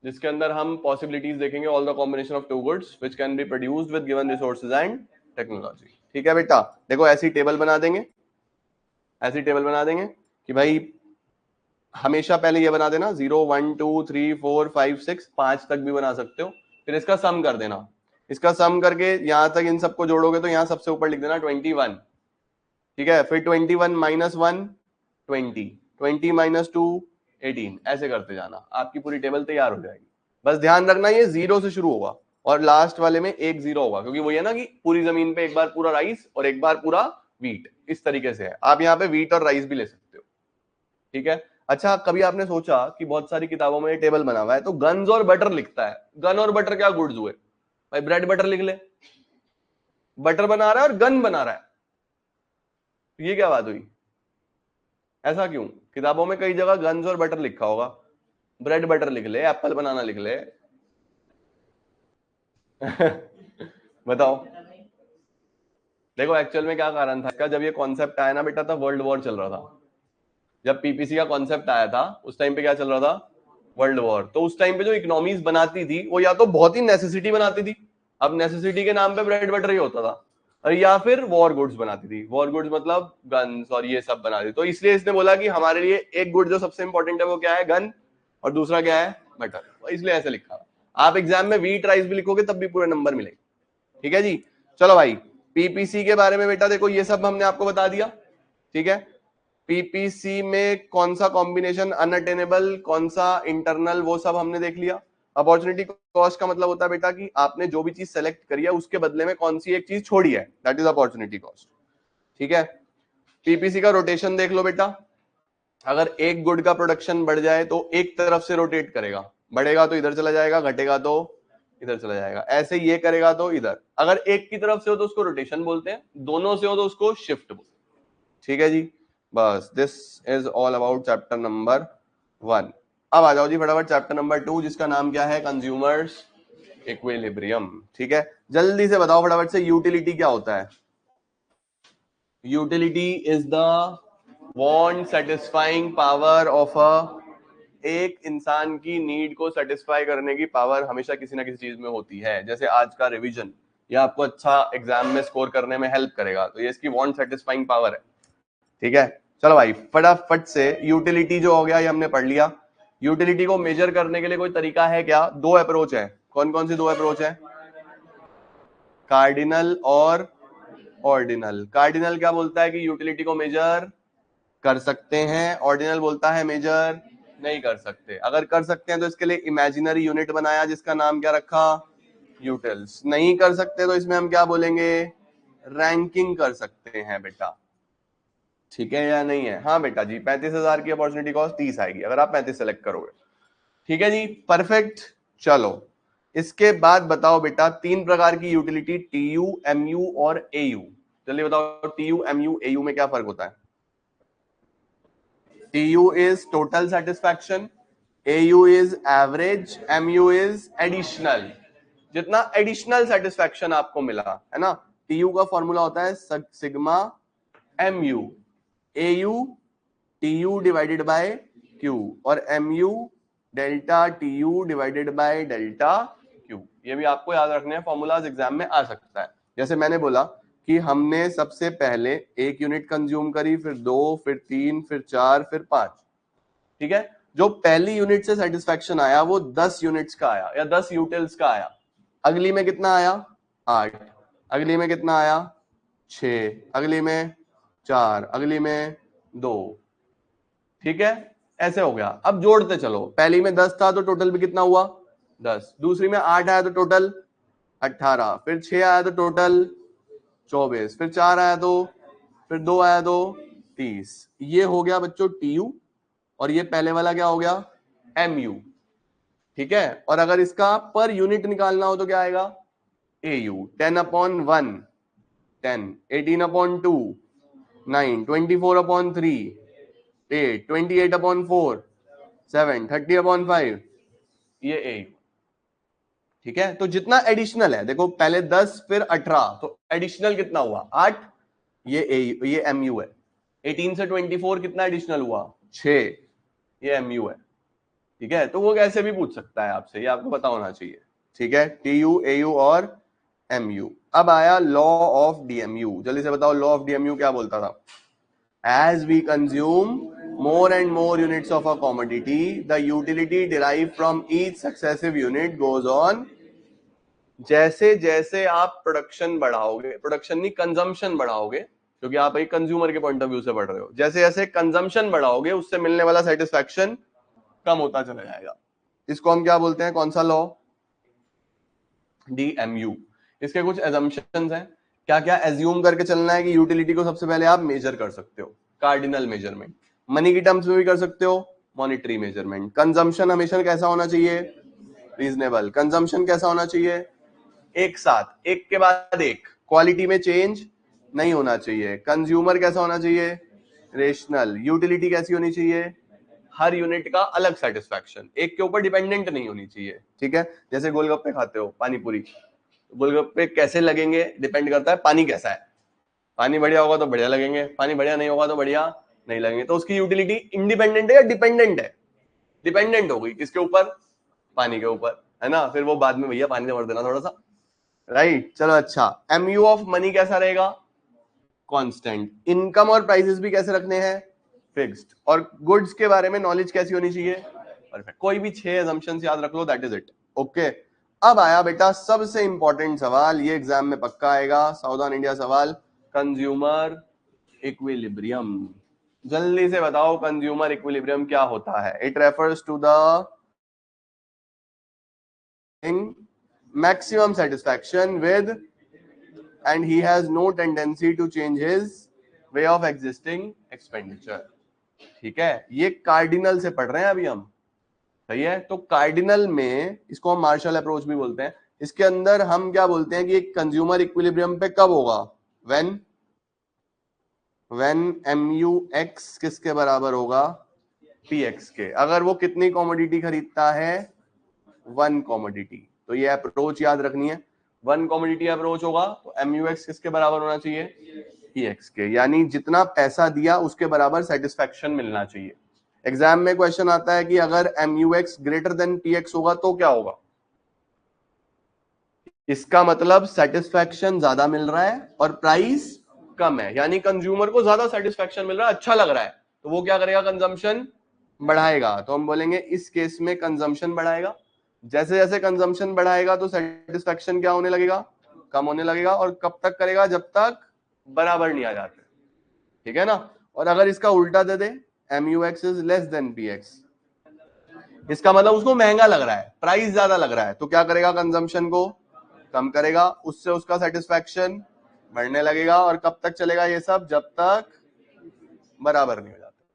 S1: जिसके अंदर हम पॉसिबिलिटीज देखेंगे, all the combination of two goods which can be produced with given resources and technology. ठीक है बेटा, देखो ऐसी टेबल बना देंगे, ऐसी टेबल बना देंगे कि भाई हमेशा पहले ये बना देना 0 1 2 3 4 5 6, 5 तक भी बना सकते हो, फिर इसका सम कर देना, इसका सम करके यहां तक इन सबको जोड़ोगे तो यहां सबसे ऊपर लिख देना 21। ठीक है, फिर 21 माइनस 1 20, 20 माइनस 2 18, ऐसे करते जाना, आपकी पूरी टेबल तैयार हो जाएगी। बस ध्यान रखना ये 0 से शुरू होगा और लास्ट वाले में 1 0 होगा, क्योंकि वही है ना कि पूरी जमीन पे एक बार पूरा राइस और एक बार पूरा वीट, इस तरीके से है। आप यहाँ पे वीट और राइस भी ले सकते हो। ठीक है, अच्छा कभी आपने सोचा कि बहुत सारी किताबों में टेबल बना हुआ है तो गन्स और बटर लिखता है, गन और बटर क्या गुड्स हुए? भाई ब्रेड बटर लिख ले, बटर बना रहा है और गन बना रहा है, तो ये क्या बात हुई? ऐसा क्यों? किताबों में कई जगह गन्स और बटर लिखा होगा, ब्रेड बटर लिख ले, एप्पल बनाना लिख ले। बताओ, देखो एक्चुअल में क्या कारण था इसका, जब ये कॉन्सेप्ट आया ना बेटा, तब वर्ल्ड वॉर चल रहा था। जब PPC का कॉन्सेप्ट आया था उस टाइम पे क्या चल रहा था? World war. तो उस टाइम पे जो इकोनॉमीज बनाती थी वो या तो बहुत ही नेसेसिटी बनाती थी, अब नेसेसिटी के नाम पे ब्रेड बटर ही होता था, और या फिर वॉर गुड्स बनाती थी। वॉर गुड्स मतलब गन्स और ये सब बनाती थी। तो इसलिए इसने बोला कि हमारे लिए एक गुड जो सबसे इंपॉर्टेंट है वो क्या है, गन, और दूसरा क्या है, बटर। इसलिए ऐसे लिखा। आप एग्जाम में व्हीट राइस भी लिखोगे तब भी पूरे नंबर मिलेंगे। ठीक है जी। चलो भाई, पीपीसी के बारे में बेटा देखो ये सब हमने आपको बता दिया। ठीक है, पीपीसी में कौन सा कॉम्बिनेशन अनअटेनेबल, कौन सा इंटरनल, वो सब हमने देख लिया। अपॉर्चुनिटी कॉस्ट का मतलब होता है बेटा कि आपने जो भी चीज सेलेक्ट करी है उसके बदले में कौन सी एक चीज छोड़ी है, दैट इज अपॉर्चुनिटी कॉस्ट। ठीक है, पीपीसी का रोटेशन देख लो बेटा। अगर एक गुड का प्रोडक्शन बढ़ जाए तो एक तरफ से रोटेट करेगा, बढ़ेगा तो इधर चला जाएगा, घटेगा तो इधर चला जाएगा। ऐसे ये करेगा तो इधर। अगर एक की तरफ से हो तो उसको रोटेशन बोलते हैं, दोनों से हो तो उसको शिफ्ट बोलते हैं। ठीक है जी, बस this is all about chapter number 1। अब आ जाओ जी फटाफट चैप्टर नंबर 2 जिसका नाम क्या है, कंज्यूमर्स इक्विलिब्रियम। ठीक है, जल्दी से बताओ फटाफट से, यूटिलिटी क्या होता है। Utility is the want satisfying power of a, एक इंसान की नीड को सेटिस्फाई करने की पावर हमेशा किसी ना किसी चीज में होती है। जैसे आज का रिवीजन, ये आपको अच्छा एग्जाम में स्कोर करने में हेल्प करेगा, तो ये इसकी वांट सेटिस्फाइंग पावर है। ठीक है, चलो भाई फटाफट से, यूटिलिटी जो हो गया ये हमने पढ़ लिया। यूटिलिटी को मेजर करने के लिए कोई तरीका है क्या? दो अप्रोच है। कौन कौन सी दो अप्रोच है? कार्डिनल और ऑर्डिनल। कार्डिनल क्या बोलता है कि यूटिलिटी को मेजर कर सकते हैं, ऑर्डिनल बोलता है मेजर नहीं कर सकते। अगर कर सकते हैं तो इसके लिए इमेजिनरी यूनिट बनाया जिसका नाम क्या रखा, यूटिल्स। नहीं कर सकते तो इसमें हम क्या बोलेंगे, रैंकिंग कर सकते हैं बेटा। ठीक है या नहीं है? हाँ बेटा जी, 35,000 की अपॉर्चुनिटी कॉस्ट 30 आएगी अगर आप 35 सेलेक्ट करोगे। ठीक है जी, परफेक्ट। चलो इसके बाद बताओ बेटा, तीन प्रकार की यूटिलिटी, टीयू, एमयू और एयू। चलिए बताओ, टीयू, एमयू, एयू में क्या फर्क होता है? TU is total satisfaction, AU is average, MU is additional। जितना एडिशनल सेटिस्फैक्शन आपको मिला है ना, TU का फॉर्मूला होता है sigma MU, AU TU divided by Q और MU delta TU divided by delta Q। ये भी आपको याद रखने हैं, फॉर्मूलाज एग्जाम में आ सकता है। जैसे मैंने बोला कि हमने सबसे पहले एक यूनिट कंज्यूम करी, फिर 2, फिर 3, फिर 4, फिर 5। ठीक है, जो पहली यूनिट से सेटिस्फैक्शन आया वो 10 यूनिट्स का आया या 10 यूटिल्स का आया। अगली में कितना आया? 8। अगली में कितना आया? 6। अगली में 4। अगली में 2। ठीक है, ऐसे हो गया। अब जोड़ते चलो, पहली में 10 था तो टोटल भी कितना हुआ? 10। दूसरी में 8 आया तो टोटल 18। फिर 6 आया तो टोटल 24। फिर 4 आया तो, फिर 2 आया तो 30। ये हो गया बच्चों टीयू, और ये पहले वाला क्या हो गया? एमयू। ठीक है, और अगर इसका पर यूनिट निकालना हो तो क्या आएगा? एयू। 10/1 10, 18/2 9, 24/3 8, 28/4 7, 30/5, ये एयू। ठीक है, तो जितना एडिशनल है, देखो पहले 10 फिर 18, तो एडिशनल कितना हुआ? 8। ये एयू, ये एमयू है। 18 से 24 कितना एडिशनल हुआ? 6, ये एमयू है। ठीक है, तो वो कैसे भी पूछ सकता है आपसे, ये आपको पता होना चाहिए। ठीक है, टीयू, एयू और एमयू। अब आया लॉ ऑफ डीएमयू। जल्दी से बताओ, लॉ ऑफ डीएमयू क्या बोलता था? As we consume more and more units of a commodity, the utility derived from each successive unit goes on। जैसे जैसे आप प्रोडक्शन बढ़ाओगे, प्रोडक्शन नहीं कंजम्पशन बढ़ाओगे, क्योंकि आप एक कंज्यूमर के पॉइंट ऑफ व्यू से पढ़ रहे हो, जैसे जैसे कंजम्पशन बढ़ाओगे उससे मिलने वाला सेटिस्फैक्शन कम होता चला जाएगा। इसको हम क्या बोलते हैं, कौन सा लॉ? डीएमयू। इसके कुछ एजम्पशंस हैं। क्या क्या एज्यूम करके चलना है कि यूटिलिटी को सबसे पहले आप मेजर कर सकते हो, कार्डिनल मेजरमेंट। मनी की टर्म्स में भी कर सकते हो, मॉनेटरी मेजरमेंट। कंजम्पशन हमेशा कैसा होना चाहिए? रीजनेबल। कंजम्पशन कैसा होना चाहिए? एक साथ, एक के बाद एक, क्वालिटी में चेंज नहीं होना चाहिए। कंज्यूमर कैसा होना चाहिए? रेशनल। यूटिलिटी कैसी होनी चाहिए? हर यूनिट का अलग सेटिस्फैक्शन, एक के ऊपर डिपेंडेंट नहीं होनी चाहिए। ठीक है, जैसे गोलगप्पे खाते हो, पानी पूरी, गोलगप्पे कैसे लगेंगे डिपेंड करता है पानी कैसा है। पानी बढ़िया होगा तो बढ़िया लगेंगे, पानी बढ़िया नहीं होगा तो बढ़िया नहीं लगेंगे। तो उसकी यूटिलिटी इंडिपेंडेंट है या डिपेंडेंट है? डिपेंडेंट हो गई किसके ऊपर? पानी के ऊपर, है ना। फिर वो बाद में भैया पानी से भर देना थोड़ा सा, राइट चलो अच्छा, MU ऑफ मनी कैसा रहेगा? कांस्टेंट। इनकम और प्राइसेस भी कैसे रखने हैं? फिक्स्ड। और गुड्स के बारे में नॉलेज कैसी होनी चाहिए? परफेक्ट। कोई भी 6 assumptions याद रख लो, दैट इज इट। ओके, अब आया बेटा सबसे इंपॉर्टेंट सवाल, ये एग्जाम में पक्का आएगा, साउदर्न इंडिया सवाल, कंज्यूमर इक्विलिब्रियम। जल्दी से बताओ कंज्यूमर इक्विलिब्रियम क्या होता है? It refers to the maximum satisfaction with and he has no tendency to change his way of existing expenditure। ठीक है, ये कार्डिनल से पढ़ रहे हैं अभी हम, सही है। तो कार्डिनल में इसको हम मार्शल अप्रोच भी बोलते हैं। इसके अंदर हम क्या बोलते हैं कि एक कंज्यूमर इक्विलिब्रियम पे कब होगा? व्हेन MUX किसके बराबर होगा? PX के। अगर वो कितनी कमोडिटी खरीदता है? 1 कमोडिटी। तो ये अप्रोच याद रखनी है, 1 कमोडिटी अप्रोच होगा तो MUX किसके बराबर होना चाहिए? PX के। यानी जितना पैसा दिया उसके बराबर सेटिस्फेक्शन मिलना चाहिए। एग्जाम में क्वेश्चन आता है कि अगर MUX ग्रेटर देन PX होगा तो क्या होगा? इसका मतलब सेटिस्फेक्शन ज्यादा मिल रहा है और प्राइस कम है, यानी कंज्यूमर को ज्यादा सेटिस्फेक्शन मिल रहा है, अच्छा लग रहा है, तो वो क्या करेगा? कंजम्पशन बढ़ाएगा। तो हम बोलेंगे इस केस में कंजम्पशन बढ़ाएगा। जैसे जैसे कंजम्पशन बढ़ाएगा तो सेटिस्फेक्शन क्या होने लगेगा? कम होने लगेगा। और कब तक करेगा? जब तक बराबर नहीं आ जाते, ठीक है ना। और अगर इसका उल्टा दे दे, MUX is less than PX, इसका मतलब उसको महंगा लग रहा है, प्राइस ज्यादा लग रहा है, तो क्या करेगा? कंजम्पशन को कम करेगा, उससे उसका सेटिस्फेक्शन बढ़ने लगेगा। और कब तक चलेगा ये सब? जब तक बराबर नहीं हो जाता,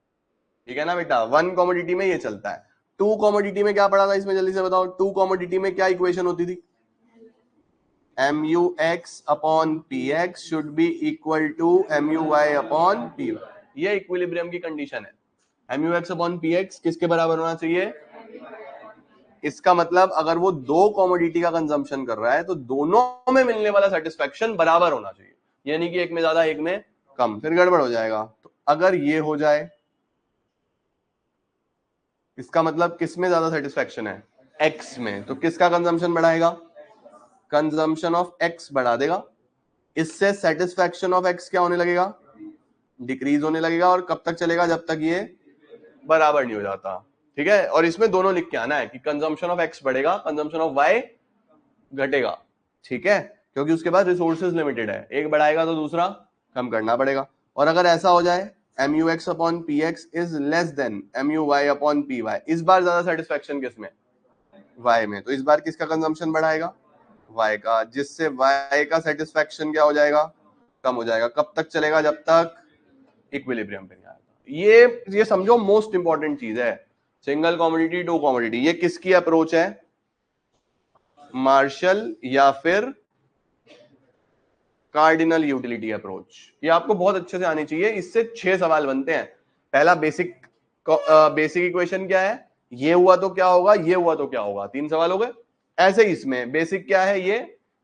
S1: ठीक है ना बेटा। 1 कमोडिटी में ये चलता है। 2 कमोडिटी में क्या पढ़ा था इसमें, जल्दी से बताओ। 2 कमोडिटी में क्या इक्वेशन होती थी? MUX upon PX should be equal to MUY upon PY। ये इक्विलिब्रियम की कंडीशन है। MUX अपॉन PX किसके बराबर होना चाहिए? इसका मतलब अगर वो 2 कमोडिटी का कंजम्पशन कर रहा है तो दोनों में मिलने वाला सेटिस्फेक्शन बराबर होना चाहिए, यानी कि एक में ज्यादा एक में कम, फिर गड़बड़ हो जाएगा। तो अगर ये हो जाए, इसका मतलब किस में ज्यादा सेटिस्फेक्शन है? X में। तो किसका कंजम्पशन बढ़ाएगा? कंजम्पशन ऑफ X बढ़ा देगा। इससे सेटिस्फेक्शन ऑफ X क्या होने लगेगा? डिक्रीज होने लगेगा। और कब तक चलेगा? जब तक ये बराबर नहीं हो जाता, ठीक है। और इसमें दोनों लिख के आना है कि कंजम्पशन ऑफ X बढ़ेगा, कंजम्पशन ऑफ Y घटेगा, ठीक है, क्योंकि उसके पास रिसोर्सेज लिमिटेड है, एक बढ़ाएगा तो दूसरा कम करना पड़ेगा। और अगर ऐसा हो जाए MUX upon PX is less than MUY upon PY, इस बार ज्यादा सेटिस्फेक्शन किसमें? Y में। तो इस बार किसका कंजम्पशन बढ़ाएगा? Y का, जिससे Y का सेटिस्फेक्शन क्या हो जाएगा? कम हो जाएगा। कब तक चलेगा? जब तक इक्विलिब्रियम पे नहीं आएगा। ये समझो मोस्ट इंपॉर्टेंट चीज है। सिंगल कमोडिटी, 2 कमोडिटी, ये किसकी अप्रोच है? मार्शल या फिर कार्डिनल यूटिलिटी अप्रोच। ये आपको बहुत अच्छे से आनी चाहिए। इससे 6 सवाल बनते हैं। पहला बेसिक इक्वेशन क्या है? ये हुआ तो क्या होगा, ये हुआ तो क्या होगा, 3 सवाल हो गए। ऐसे ही इसमें बेसिक क्या है?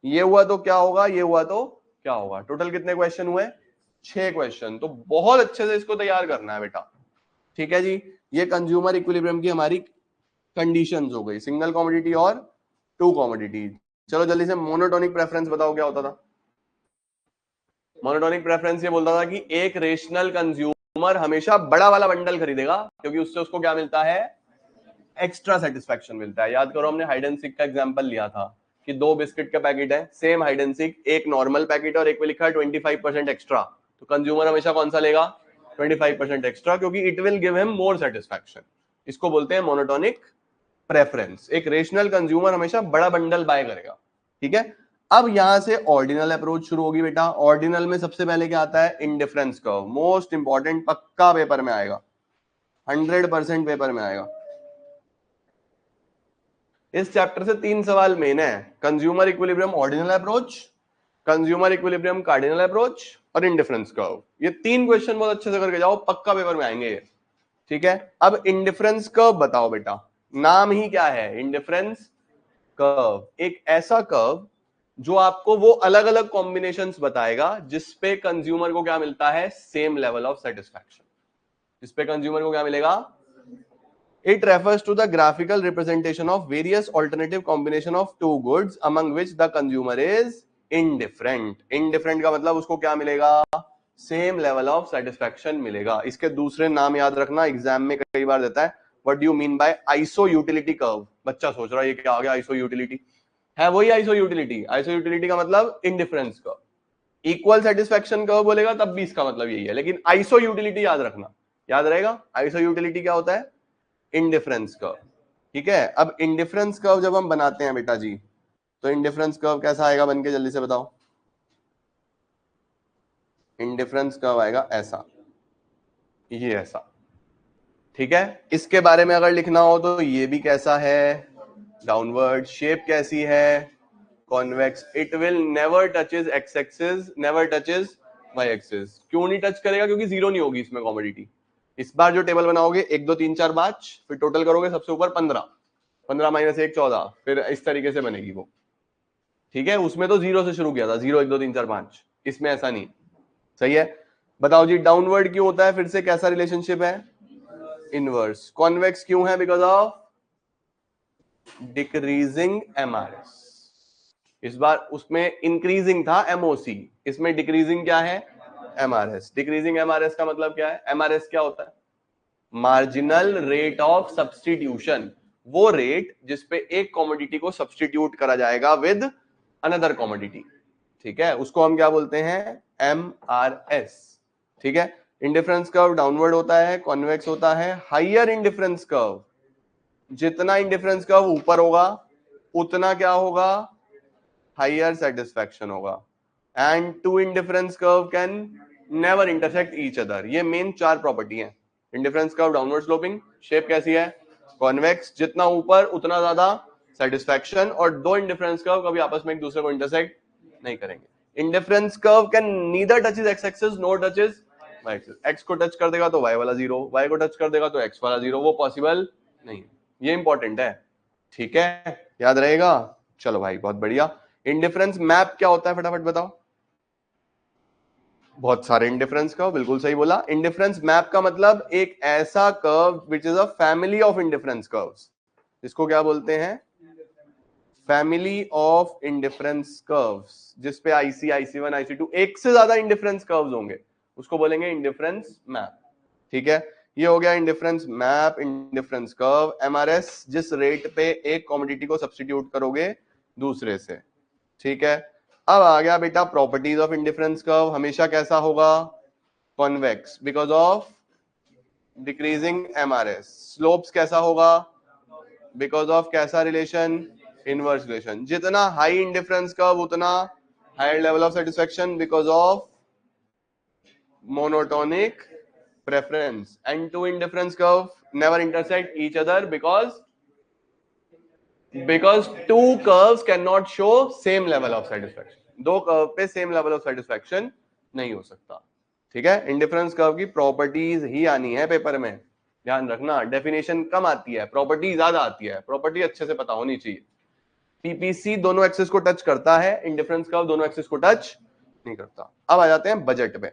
S1: ये हुआ तो क्या होगा, ये हुआ तो क्या होगा। टोटल कितने क्वेश्चन हुए? 6 क्वेश्चन। तो बहुत अच्छे से इसको तैयार करना है बेटा, ठीक है जी। ये कंज्यूमर इक्विलिब्रियम की हमारी कंडीशंस हो गई, सिंगल कमोडिटी और 2 कमोडिटी। चलो जल्दी से मोनोटोनिक प्रेफरेंस बताओ क्या होता था। मोनोटोनिक प्रेफरेंस ये बोलता था कि एक रेशनल कंज्यूमर हमेशा बड़ा वाला बंडल खरीदेगा, क्योंकि उससे उसको क्या मिलता है? एक्स्ट्रा सेटिस्फेक्शन मिलता है। याद करो हमने हाइड एंड सीक का एग्जांपल लिया था कि 2 बिस्किट का पैकेट है, सेम हाइड एंड सीक, एक नॉर्मल पैकेट और एक पे लिखा है 25% एक्स्ट्रा। तो कंज्यूमर हमेशा कौन सा लेगा? 25% एक्स्ट्रा, क्योंकि it will give him more satisfaction. इसको बोलते हैं मोनोटोनिक प्रेफरेंस। एक रेशनल कंज्यूमर हमेशा बड़ा बंडल बाय करेगा, ठीक है। अब यहां से ऑर्डिनल अप्रोच शुरू होगी बेटा। ऑर्डिनल में सबसे पहले क्या आता है? Indifference curve. मोस्ट इंपॉर्टेंट, पक्का पेपर में आएगा, 100% पेपर में आएगा। इस चैप्टर से 3 सवाल मेन है, consumer equilibrium ordinal approach, consumer equilibrium cardinal approach और इंडिफरेंस कर्व। ये 3 क्वेश्चन बहुत अच्छे से करके जाओ, पक्का पेपर में आएंगे ये, ठीक है। अब इंडिफरेंस कर्व बताओ बेटा, नाम ही क्या है? Indifference curve. एक ऐसा कर्व जो आपको वो अलग अलग कॉम्बिनेशंस बताएगा जिसपे कंज्यूमर को क्या मिलता है? Same level of satisfaction. जिसपे कंज्यूमर को क्या मिलेगा? It refers to the graphical representation of various alternative combination of two goods among which the consumer is indifferent. Indifferent का मतलब उसको क्या मिलेगा? सेम लेवल ऑफ सेटिस्फैक्शन मिलेगा. इसके दूसरे नाम याद रखना, एग्जाम में कई बार देता है. What do you mean by iso utility curve? बच्चा सोच रहा है ये क्या आ गया आइसो यूटिलिटी. है वही आइसो यूटिलिटी. आइसो यूटिलिटी का मतलब indifference curve. Equal satisfaction curve बोलेगा तब भी इसका मतलब यही है, लेकिन आइसो यूटिलिटी याद रखना. याद रहेगा आइसो यूटिलिटी क्या होता है? Indifference curve. ठीक है. अब इंडिफरेंस कर्व जब हम बनाते हैं बेटा जी, तो इंडिफरेंस कर्व कैसा आएगा बन के, जल्दी से बताओ. इंडिफरेंस कर्व आएगा ऐसा, ये ऐसा. ठीक है. इसके बारे में अगर लिखना हो तो ये भी कैसा है? डाउनवर्ड. शेप कैसी है? Convex. It will never touches X axis, never touches Y axis. क्यों नहीं टच करेगा? क्योंकि जीरो नहीं होगी इसमें कमोडिटी. इस बार जो टेबल बनाओगे 1 2 3 4 5, फिर टोटल करोगे सबसे ऊपर 15, 15 माइनस 1 14, फिर इस तरीके से बनेगी वो. ठीक है. उसमें तो जीरो से शुरू किया था, 0 1 2 3 4 5. इसमें ऐसा नहीं. सही है. बताओ जी डाउनवर्ड क्यों होता है? फिर से कैसा रिलेशनशिप है? इनवर्स. कॉन्वेक्स क्यों है? Because of decreasing MRS. इस बार उसमें इंक्रीजिंग था एमओसी, इसमें डिक्रीजिंग क्या है? एमआरएस. डिक्रीजिंग एमआरएस का मतलब क्या है? एमआरएस क्या होता है? Marginal rate of substitution. वो रेट जिसपे एक कमोडिटी को सब्स्टिट्यूट करा जाएगा विद अनदर कमोडिटी. ठीक है. उसको हम क्या बोलते हैं? एमआरएस. ठीक है. इंडिफरेंस कर्व डाउनवर्ड होता है, कॉन्वेक्स होता है. हाइयर इंडिफरेंस कर्व, जितना इंडिफरेंस कर्व ऊपर होगा उतना क्या होगा? हाइयर सेटिस्फैक्शन होगा. And two indifference curve can never intersect each other. ये मेन 4 प्रॉपर्टी है. Indifference curve downward sloping. Shape कैसी है? कॉन्वेक्स. जितना ऊपर उतना ज्यादा सेटिस्फैक्शन. और दो इंडिफरेंस कर्व कभी आपस में एक दूसरे को इंटरसेक्ट नहीं करेंगे. Indifference curve can neither touches X axis nor touches Y axis. X को टच कर देगा तो वाई वाला जीरो, वाई को टच कर देगा तो एक्स वाला जीरो. वो पॉसिबल नहीं है. ये इंपॉर्टेंट है. ठीक है. याद रहेगा. चलो भाई बहुत बढ़िया. इंडिफरेंस मैप क्या होता है फटाफट बताओ. बहुत सारे इंडिफरेंस कर्व. बिल्कुल सही बोला. इंडिफरेंस मैप का मतलब एक ऐसा curve which is a family of indifference curves. इसको क्या बोलते हैं? Family of indifference curves. जिसपे आईसी, आईसी1, आईसी2 एक से ज्यादा इंडिफरेंस कर्व्स होंगे, उसको बोलेंगे इंडिफरेंस मैप. ठीक है. ये हो गया indifference map, indifference curve. MRS, जिस रेट पे एक कमोडिटी को सब्स्टिट्यूट करोगे दूसरे से. ठीक है. अब आ गया बेटा प्रॉपर्टीज ऑफ इंडिफरेंस कर्व. हमेशा कैसा होगा? Convex because of decreasing MRS. Slopes कैसा होगा? बिकॉज ऑफ कैसा रिलेशन? Inverse relation. जितना हाई इंडिफरेंस कर्व उतना higher level of satisfaction because of monotonic preference. And two indifference curve never intersect each other because two curves cannot show same level of satisfaction. दो curve पे same level of satisfaction नहीं हो सकता. ठीक है. Indifference curve की properties ही आनी है पेपर में, ध्यान रखना. डेफिनेशन कम आती है, प्रॉपर्टी ज्यादा आती है. प्रॉपर्टी अच्छे से पता होनी चाहिए. पीपीसी दोनों एक्सिस को टच करता है, इंडिफरेंस कर्व दोनों एक्सिस को टच नहीं करता. अब आ जाते हैं बजट पे.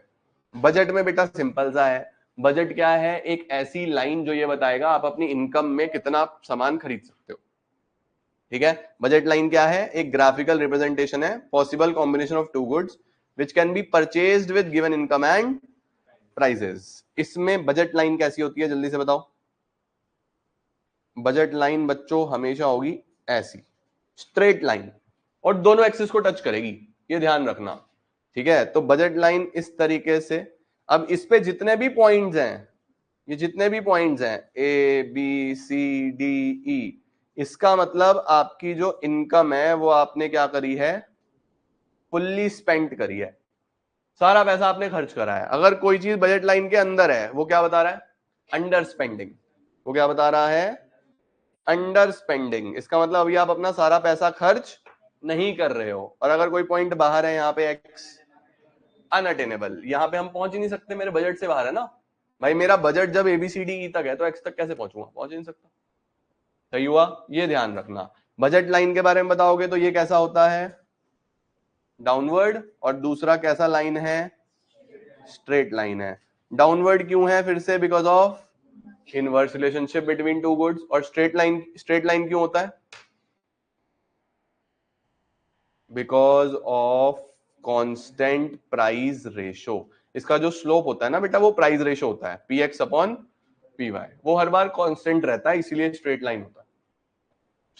S1: बजट में बेटा सिंपल सा है. बजट क्या है? एक ऐसी लाइन जो ये बताएगा आप अपनी इनकम में कितना सामान खरीद सकते हो. ठीक है. बजट लाइन क्या है? एक ग्राफिकल रिप्रेजेंटेशन है. Possible combination of two goods which can be purchased with given income and prices. इसमें बजट लाइन कैसी होती है जल्दी से बताओ. बजट लाइन बच्चों हमेशा होगी ऐसी, स्ट्रेट लाइन, और दोनों एक्सिस को टच करेगी. ये ध्यान रखना. ठीक है. तो बजट लाइन इस तरीके से. अब इस पे जितने भी पॉइंट्स हैं, ये जितने भी पॉइंट्स हैं ए बी सी डी ई, इसका मतलब आपकी जो इनकम है वो आपने क्या करी है? फुल्ली स्पेंड करी है. सारा पैसा आपने खर्च करा है. अगर कोई चीज बजट लाइन के अंदर है वो क्या बता रहा है? Under spending. वो क्या बता रहा है? Under spending. इसका मतलब अभी आप अपना सारा पैसा खर्च नहीं कर रहे हो. और अगर कोई पॉइंट बाहर है, यहाँ पे एक्स अनअटेनेबल, यहाँ पे हम पहुंच ही नहीं सकते, मेरे बजट से बाहर है ना भाई. मेरा बजट जब एबीसीडी तक है तो एक्स तक कैसे पहुंचूंगा? पहुंच ही नहीं सकता. सही हुआ. ये ध्यान रखना. बजट लाइन के बारे में बताओगे तो ये कैसा होता है? डाउनवर्ड. और दूसरा कैसा लाइन है? स्ट्रेट लाइन है. डाउनवर्ड क्यों है? फिर से because of inverse relationship between two goods. और स्ट्रेट लाइन क्यों होता है? Because of constant price ratio. इसका जो स्लोप होता है ना बेटा, वो प्राइस रेशो होता है, P X upon P Y, वो हर बार कांस्टेंट रहता है, इसीलिए स्ट्रेट लाइन होता है।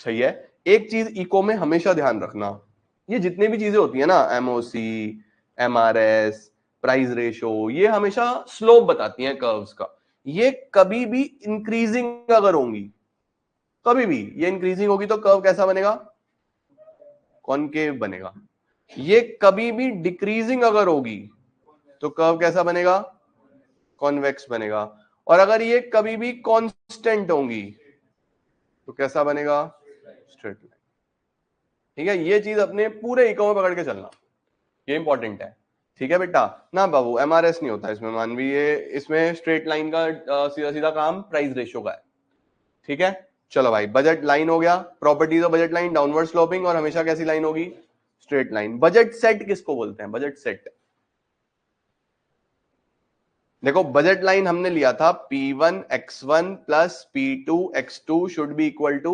S1: सही है। एक चीज इको में हमेशा ध्यान रखना, ये जितने भी चीजें होती है ना, एमओसी, एमआरएस, प्राइस रेशो, ये हमेशा स्लोप बताती हैं कर्व्स का। ये कभी भी इंक्रीजिंग अगर होंगी, कभी भी ये इंक्रीजिंग होगी तो कर्व कैसा बनेगा? कॉनकेव बनेगा। ये कभी भी डिक्रीजिंग अगर होगी तो कर्व कैसा बनेगा? कॉन्वेक्स बनेगा। और अगर ये कभी भी कांस्टेंट होंगी तो कैसा बनेगा? Straight line. ठीक है, ये चीज अपने पूरे इको में पकड़ के चलना, ये इंपॉर्टेंट है। ठीक है बेटा ना बाबू, एमआरएस नहीं होता इसमें मानवी, ये इसमें स्ट्रेट लाइन का सीधा सीधा काम प्राइस रेशियो का है। ठीक है, चलो भाई, बजट लाइन हो गया। Properties of budget line, downward sloping, और हमेशा कैसी लाइन होगी? Straight line. बजट सेट किसको बोलते हैं? Budget set. देखो बजट लाइन हमने लिया था P1 X1 plus P2 X2 should be equal to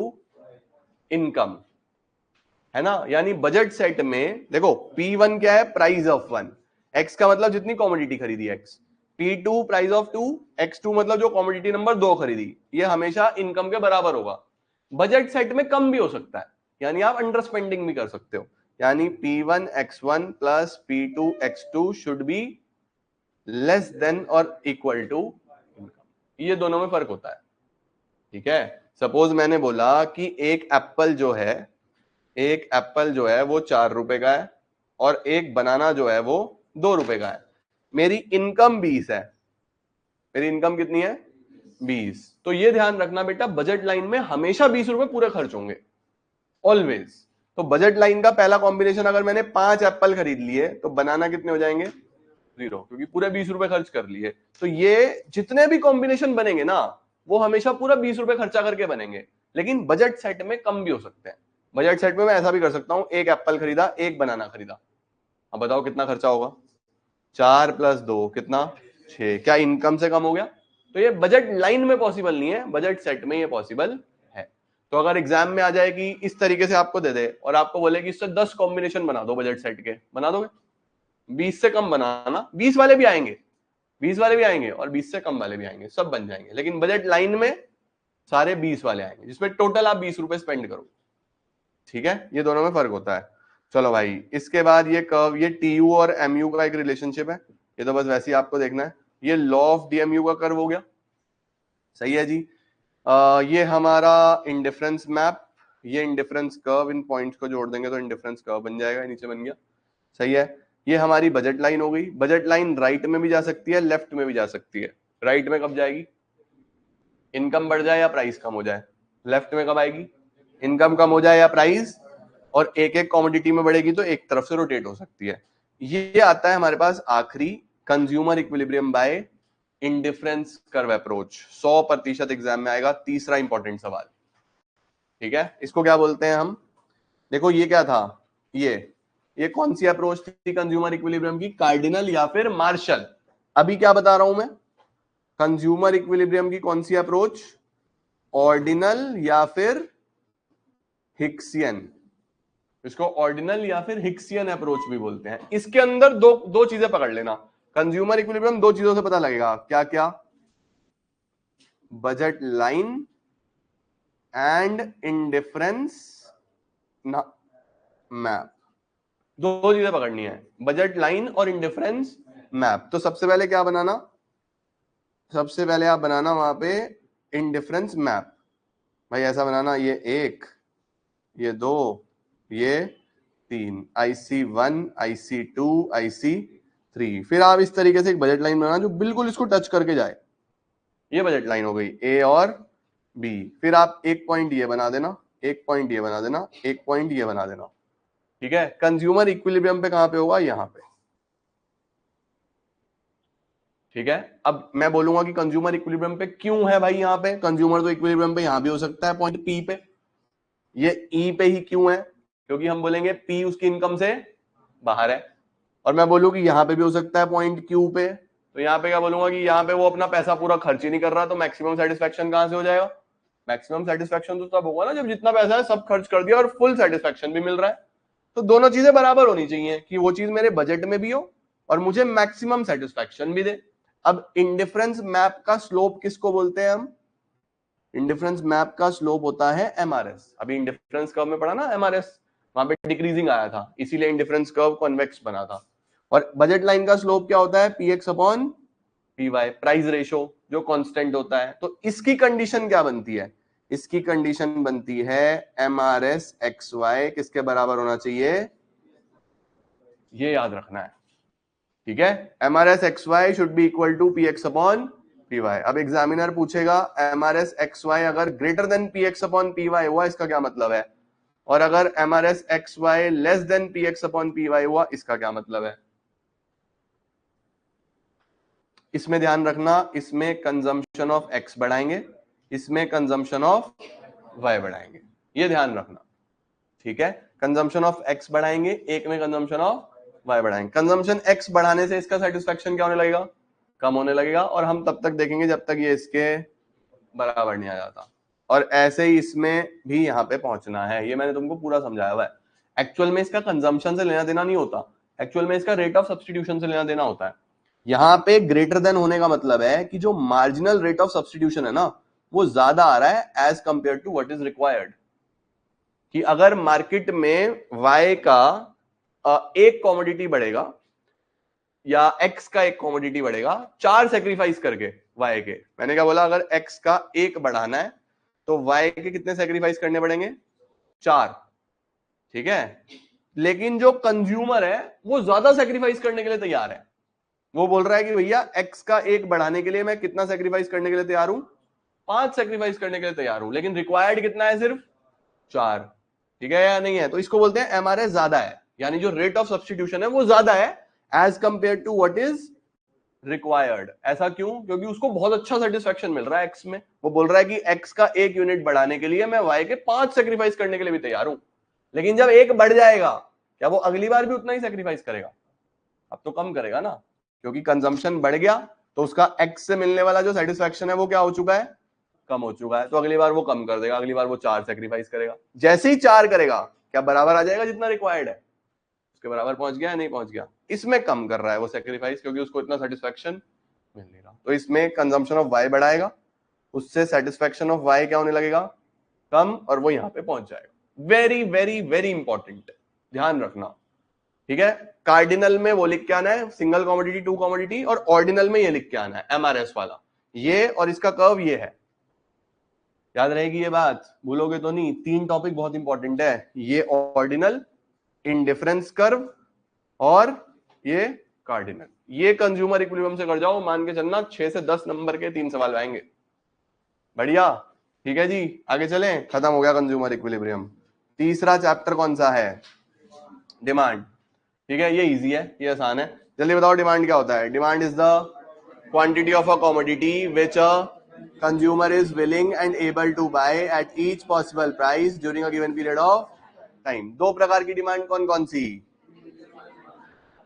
S1: income, है ना? यानी बजट सेट में देखो P1 क्या है? प्राइस ऑफ वन, X का मतलब जितनी कॉमोडिटी खरीदी X, P2 price of to, X2 मतलब जो कॉमोडिटी नंबर 2 खरीदी, ये हमेशा इनकम के बराबर होगा। बजट सेट में कम भी हो सकता है, यानी आप अंडर स्पेंडिंग भी कर सकते हो, यानी P1 X1 plus P2 X2 should be less than और इक्वल टू इनकम। ये दोनों में फर्क होता है। ठीक है, सपोज मैंने बोला कि एक एप्पल जो है वो 4 रुपए का है और एक बनाना जो है वो 2 रुपए का है। मेरी इनकम 20 है। मेरी इनकम कितनी है? 20। तो ये ध्यान रखना बेटा, बजट लाइन में हमेशा 20 रुपए पूरे खर्च होंगे, ऑलवेज। तो बजट लाइन का पहला कॉम्बिनेशन, अगर मैंने 5 एप्पल खरीद लिए तो बनाना कितने हो जाएंगे? 0, क्योंकि पूरे 20 रुपए खर्च कर लिए। तो ये जितने भी कॉम्बिनेशन बनेंगे ना, वो हमेशा पूरा 20 रुपए खर्चा करके बनेंगे। लेकिन बजट सेट में कम भी हो सकते हैं। बजट सेट में मैं ऐसा भी कर सकता हूं, एक एप्पल खरीदा, एक बनाना खरीदा, अब बताओ कितना खर्चा होगा? 4 प्लस 2 कितना? 6। क्या इनकम से कम हो गया? तो ये बजट लाइन में पॉसिबल नहीं है, बजट सेट में ये पॉसिबल है। तो अगर एग्जाम में आ जाए कि इस तरीके से आपको दे दे और आपको बोले कि इससे 10 कॉम्बिनेशन बना दो बजट सेट के, बना दोगे? 20 से कम बनाना, 20 वाले भी आएंगे, 20 वाले भी आएंगे और 20 से कम वाले भी आएंगे, सब बन जाएंगे। लेकिन बजट लाइन में सारे 20 वाले आएंगे, जिसमें टोटल आप 20 रुपए स्पेंड करो। ठीक है, ये दोनों में फर्क होता है। चलो भाई, इसके बाद ये कर्व, ये टीयू और एमयू का एक रिलेशनशिप है, ये तो बस वैसे ही आपको देखना है। ये लॉ ऑफ डीएमयू का कर्व हो गया। सही है जी। ये हमारा इंडिफरेंस मैप, ये इंडिफरेंस कर्व, इन पॉइंट्स को जोड़ देंगे तो इंडिफरेंस कर्व बन जाएगा, नीचे बन गया। सही है। ये हमारी बजट लाइन हो गई। बजट लाइन राइट में भी जा सकती है, लेफ्ट में भी जा सकती है। राइट में कब जाएगी? इनकम बढ़ जाए या प्राइस कम हो जाए। लेफ्ट में कब आएगी? इनकम कम हो जाए या प्राइस, और एक एक कमोडिटी में बढ़ेगी तो एक तरफ से रोटेट हो सकती है। ये आता है हमारे पास आखिरी, consumer equilibrium bye indifference curve approach. 100% exam में आएगा, तीसरा इंपॉर्टेंट सवाल। ठीक है, इसको क्या बोलते हैं हम? देखो ये क्या था, ये कौन सी अप्रोच थी कंज्यूमर इक्विलिब्रियम की? कार्डिनल या फिर मार्शल? अभी क्या बता रहा हूं मैं? कंज्यूमर इक्विलिब्रियम की कौन सी अप्रोच? ऑर्डिनल या फिर हिक्सियन। इसको ऑर्डिनल या फिर हिक्सियन अप्रोच भी बोलते हैं। इसके अंदर दो चीजें पकड़ लेना। कंज्यूमर इक्विलिब्रियम 2 चीजों से पता लगेगा, क्या क्या? Budget line and indifference map. 2 चीजें पकड़नी है, बजट लाइन और इंडिफरेंस मैप। तो सबसे पहले क्या बनाना? सबसे पहले आप बनाना वहां पे इंडिफरेंस मैप। भाई ऐसा बनाना, ये 1, ये 2, ये 3, IC1, IC2, IC3। फिर आप इस तरीके से एक बजट लाइन बनाना जो बिल्कुल इसको टच करके जाए। ये बजट लाइन हो गई A और B। फिर आप एक पॉइंट ये बना देना, एक पॉइंट ये बना देना, एक पॉइंट ये बना देना। ठीक है, कंज्यूमर इक्विलिब्रियम पे कहां पे होगा? यहां पे। ठीक है, अब मैं बोलूंगा कि कंज्यूमर इक्विलिब्रियम पे क्यों है भाई यहां पे? कंज्यूमर तो इक्विलिब्रियम पे यहां भी हो सकता है, पॉइंट P पे। ये E पे ही क्यों है? क्योंकि हम बोलेंगे P उसकी इनकम से बाहर है। और मैं बोलूं कि यहां पे भी हो सकता है पॉइंट Q पे, तो यहाँ पे क्या बोलूंगा कि यहाँ पे वो अपना पैसा पूरा खर्च ही नहीं कर रहा, तो मैक्सिमम सेटिस्फेक्शन कहां से हो जाएगा? मैक्सिमम सेटिस्फेक्शन तो तब होगा ना जब जितना पैसा है सब खर्च कर दिया और फुल सेटिस्फेक्शन भी मिल रहा है। तो दोनों चीजें बराबर होनी चाहिए कि वो चीज मेरे बजट में भी हो और मुझे मैक्सिमम सेटिस्फेक्शन भी दे। अब इंडिफरेंस मैप का स्लोप किसको बोलते हैं हम? इंडिफरेंस मैप का स्लोप होता है एमआरएस। अभी इंडिफरेंस कर्व में पढ़ा ना एमआरएस, वहां पे डिक्रीजिंग आया था, इसीलिए इंडिफरेंस कर्व कॉन्वेक्स बना था। और बजट लाइन का स्लोप क्या होता है? PX upon PY, price ratio जो कांस्टेंट होता है। तो इसकी कंडीशन क्या बनती है? इसकी कंडीशन बनती है एमआरएस एक्स वाई किसके बराबर होना चाहिए? ये याद रखना है, ठीक है? MRS X Y should be equal to P X upon P Y. अब एग्जामिनर पूछेगा एमआरएस एक्स वाई अगर greater than P X upon P Y हुआ, इसका क्या मतलब है? और अगर MRS X Y less than P X upon P Y हुआ, इसका क्या मतलब है? इसमें ध्यान रखना, इसमें कंजम्पशन ऑफ एक्स बढ़ाएंगे, इसमें कंजम्पशन ऑफ वाई बढ़ाएंगे, ये ध्यान रखना, ठीक है? कंजम्पशन ऑफ एक्स बढ़ाएंगे, एक में कंजम्पशन ऑफ वाई बढ़ाएंगे। कंजम्पशन एक्स बढ़ाने से इसका सेटिस्फेक्शन क्या होने लगेगा? कम होने लगेगा। और हम तब तक देखेंगे जब तक ये इसके बराबर नहीं आ जाता। और ऐसे ही इसमें भी यहां पे पहुंचना है, ये मैंने तुमको पूरा समझाया हुआ है। एक्चुअल में इसका कंजम्पशन से लेना देना नहीं होता, एक्चुअल में इसका रेट ऑफ सब्स्टिट्यूशन से लेना देना होता है। यहां पे ग्रेटर देन होने का मतलब है कि जो मार्जिनल रेट ऑफ सब्स्टिट्यूशन है ना, वो ज्यादा आ रहा है as compare to what is required. कि अगर मार्केट में वाई का एक कॉमोडिटी बढ़ेगा या एक्स का एक कॉमोडिटी बढ़ेगा, 4 सेक्रीफाइस करके वाई के, मैंने क्या बोला? अगर एक्स का एक बढ़ाना है तो वाई के कितने सेक्रीफाइस करने पड़ेंगे? 4, ठीक है? लेकिन जो कंज्यूमर है वो ज्यादा सेक्रीफाइस करने के लिए तैयार है। वो बोल रहा है कि भैया एक्स का एक बढ़ाने के लिए मैं कितना सेक्रीफाइस करने के लिए तैयार हूं? 5 सेक्रीफाइस करने के लिए तैयार हूं, लेकिन रिक्वायर्ड कितना है? सिर्फ 4, ठीक है या नहीं है? तो इसको बोलते हैं एमआरएस ज्यादा है, यानी जो रेट ऑफ सब्स्टिट्यूशन है वो ज्यादा है as compare to what is required. ऐसा क्यों? क्योंकि उसको बहुत अच्छा सेटिस्फेक्शन मिल रहा है एक्स में। वो बोल रहा है कि एक्स का एक यूनिट बढ़ाने के लिए मैं वाई के 5 सेक्रीफाइस करने के लिए भी तैयार हूं। लेकिन जब एक बढ़ जाएगा, क्या वो अगली बार भी उतना ही सेक्रीफाइस करेगा? अब तो कम करेगा ना, क्योंकि कंजम्पशन बढ़ गया तो उसका एक्स से मिलने वाला जो सेटिस्फेक्शन है वो क्या हो चुका है? कम हो चुका है। तो अगली बार वो कम कर देगा, अगली बार वो 4 सेक्रीफाइस करेगा। जैसे ही 4 करेगा, क्या बराबर आ जाएगा जितना रिक्वायर्ड है? उसके बराबर पहुंच गया या नहीं पहुंच गया? इसमें कम कर रहा है वो सेक्रीफाइस, क्योंकि उसको इतना सेटिस्फेक्शन मिल नहीं रहा। तो इसमें कंजम्पशन ऑफ वाई बढ़ाएगा, उससे सेटिस्फेक्शन ऑफ वाई क्या होने लगेगा? कम, और वो यहां पे पहुंच जाएगा। वेरी वेरी वेरी इंपॉर्टेंट, ध्यान रखना, ठीक है? कार्डिनल में वो लिख के आना है सिंगल कॉमोडिटी टू कॉमोडिटी, और ऑर्डिनल में ये लिख के आना है एमआरएस वाला, ये और इसका कर्व ये है। याद रहेगी ये बात, भूलोगे तो नहीं। 3 टॉपिक बहुत इंपॉर्टेंट है, ये ऑर्डिनल, इंडिफरेंस कर्व और ये कार्डिनल। ये कंज्यूमर इक्विलिब्रियम से कर जाओ, मान के चलना 6 से 10 नंबर के 3 सवाल आएंगे। बढ़िया, ठीक है जी, आगे चलें। खत्म हो गया कंज्यूमर इक्विलिब्रियम। तीसरा चैप्टर कौन सा है? डिमांड, ठीक है? ये इजी है, ये आसान है। जल्दी बताओ डिमांड क्या होता है? Demand is the quantity of a commodity which a consumer is willing and able to buy at each possible price during a given period of time. 2 प्रकार की डिमांड कौन कौन सी?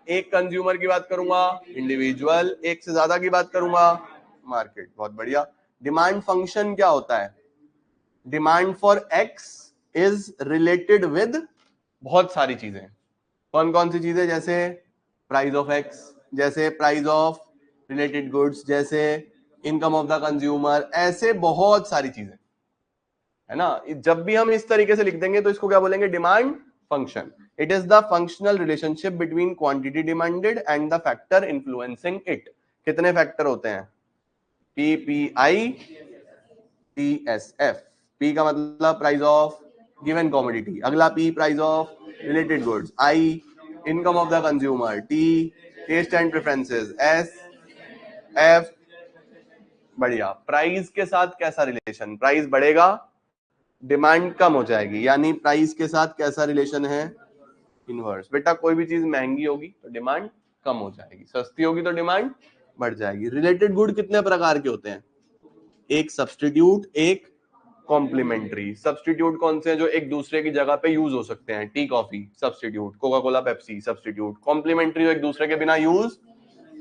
S1: एक कंज्यूमर की बात करूंगा, इंडिविजुअल। एक से ज्यादा की बात करूंगा, मार्केट। बहुत बढ़िया। डिमांड फंक्शन क्या होता है? Demand for x is related with बहुत सारी चीजें। कौन कौन सी चीजें? जैसे प्राइस ऑफ एक्स, जैसे प्राइस ऑफ रिलेटेड गुड्स, जैसे इनकम ऑफ द कंज्यूमर, ऐसे बहुत सारी चीजें है ना। जब भी हम इस तरीके से लिख देंगे तो इसको क्या बोलेंगे? Demand function. It is the functional relationship between quantity demanded and the factor influencing it. कितने फैक्टर होते हैं? P, P I, T, S, F. P का मतलब प्राइस ऑफ गिवन कॉमोडिटी, अगला P price of related goods, I income of the consumer, T taste and preferences, S, F. बढ़िया। Price के साथ कैसा रिलेशन? प्राइस बढ़ेगा, डिमांड कम हो जाएगी, यानी प्राइस के साथ कैसा रिलेशन है? इनवर्स। बेटा कोई भी चीज महंगी होगी तो डिमांड कम हो जाएगी, सस्ती होगी तो डिमांड बढ़ जाएगी। रिलेटेड गुड कितने प्रकार के होते हैं? एक सब्स्टिट्यूट, एक कॉम्प्लीमेंट्री। सब्स्टिट्यूट कौन से हैं? जो एक दूसरे की जगह पे यूज हो सकते हैं। Tea coffee substitute, Coca Cola Pepsi substitute. Complementary जो एक दूसरे के बिना यूज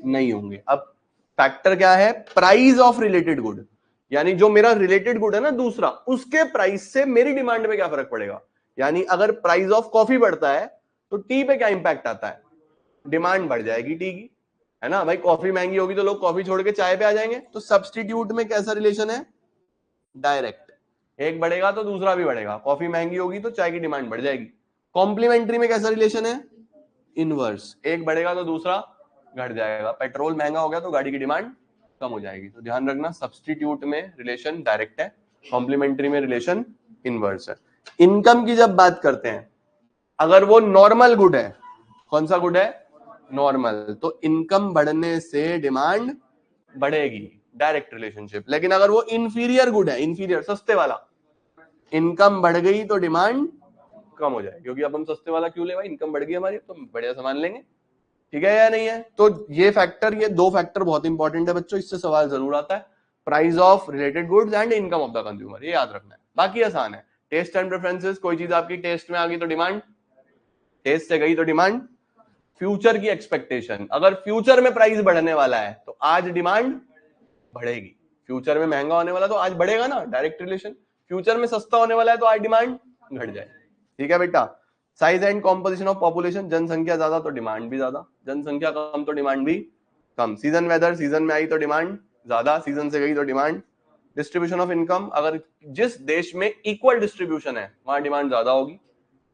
S1: नहीं होंगे। अब फैक्टर क्या है? प्राइस ऑफ रिलेटेड गुड, यानी जो मेरा रिलेटेड गुड है ना दूसरा, उसके प्राइस से मेरी डिमांड में क्या फर्क पड़ेगा। यानी अगर प्राइस ऑफ कॉफी बढ़ता है तो टी पे क्या इंपैक्ट आता है? डिमांड बढ़ जाएगी टी की, है ना भाई। कॉफी महंगी होगी तो लोग कॉफी छोड़ के चाय पे आ जाएंगे। तो सब्स्टिट्यूट में कैसा रिलेशन है? डायरेक्ट, एक बढ़ेगा तो दूसरा भी बढ़ेगा। कॉफी महंगी होगी तो चाय की डिमांड बढ़ जाएगी। कॉम्प्लीमेंट्री में कैसा रिलेशन है? इनवर्स, एक बढ़ेगा तो दूसरा घट जाएगा। पेट्रोल महंगा हो गया तो गाड़ी की डिमांड कम हो जाएगी। तो ध्यान रखना, सब्स्टिट्यूट में रिलेशन डायरेक्ट है, कॉम्प्लीमेंट्री में रिलेशन इनवर्स है। इनकम की जब बात करते हैं, अगर वो नॉर्मल गुड है, कौन सा गुड है? नॉर्मल, तो इनकम बढ़ने से डिमांड बढ़ेगी, डायरेक्ट रिलेशनशिप। लेकिन अगर वो इंफीरियर गुड है, इंफीरियर सस्ते वाला, इनकम बढ़ गई तो डिमांड कम हो जाए, क्योंकि अब हम सस्ते वाला क्यों ले भाई, इनकम बढ़ गई हमारी तो बढ़िया सामान लेंगे। ठीक है या नहीं है? तो ये फैक्टर, ये दो फैक्टर बहुत इंपॉर्टेंट है बच्चों, इससे सवाल जरूर आता है। Price of related goods and income of the consumer, ये याद रखना है। बाकी आसान है। टेस्ट एंड प्रेफरेंसेस, कोई चीज आपकी टेस्ट में आ गई तो डिमांड, टेस्ट से गई तो डिमांड। फ्यूचर की एक्सपेक्टेशन, अगर फ्यूचर में प्राइस बढ़ने वाला है तो आज डिमांड बढ़ेगी। फ्यूचर में महंगा होने वाला तो आज बढ़ेगा ना, डायरेक्ट रिलेशन। फ्यूचर में सस्ता होने वाला है तो आज डिमांड घट जाए। ठीक है बेटा। Size and composition of population, जनसंख्या ज्यादा तो डिमांड भी ज्यादा, जनसंख्या कम तो डिमांड भी कम। सीजन वेदर, सीजन में आई तो डिमांड ज्यादा, सीजन से गई तो डिमांड। डिस्ट्रीब्यूशन ऑफ इनकम, अगर जिस देश में इक्वल डिस्ट्रीब्यूशन है वहां डिमांड ज्यादा होगी,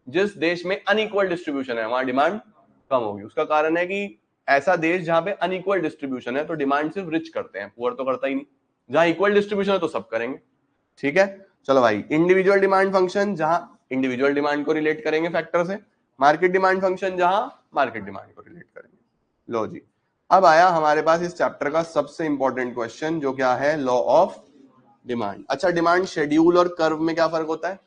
S1: जिस देश में अनइक्वल डिस्ट्रीब्यूशन है वहां डिमांड कम होगी। उसका कारण है कि ऐसा देश जहां पे अनइक्वल डिस्ट्रीब्यूशन है तो डिमांड सिर्फ रिच करते हैं, पुअर तो करता ही नहीं। जहां इक्वल डिस्ट्रीब्यूशन है तो सब करेंगे। ठीक है, चलो भाई। इंडिविजुअल डिमांड फंक्शन, जहां इंडिविजुअल डिमांड को रिलेट करेंगे फैक्टर से। मार्केट डिमांड फंक्शन, जहां मार्केट डिमांड को रिलेट करेंगे। लो जी, अब आया हमारे पास इस चैप्टर का सबसे इंपॉर्टेंट क्वेश्चन, जो क्या है? Law of demand. अच्छा, डिमांड शेड्यूल और कर्व में क्या फर्क होता है?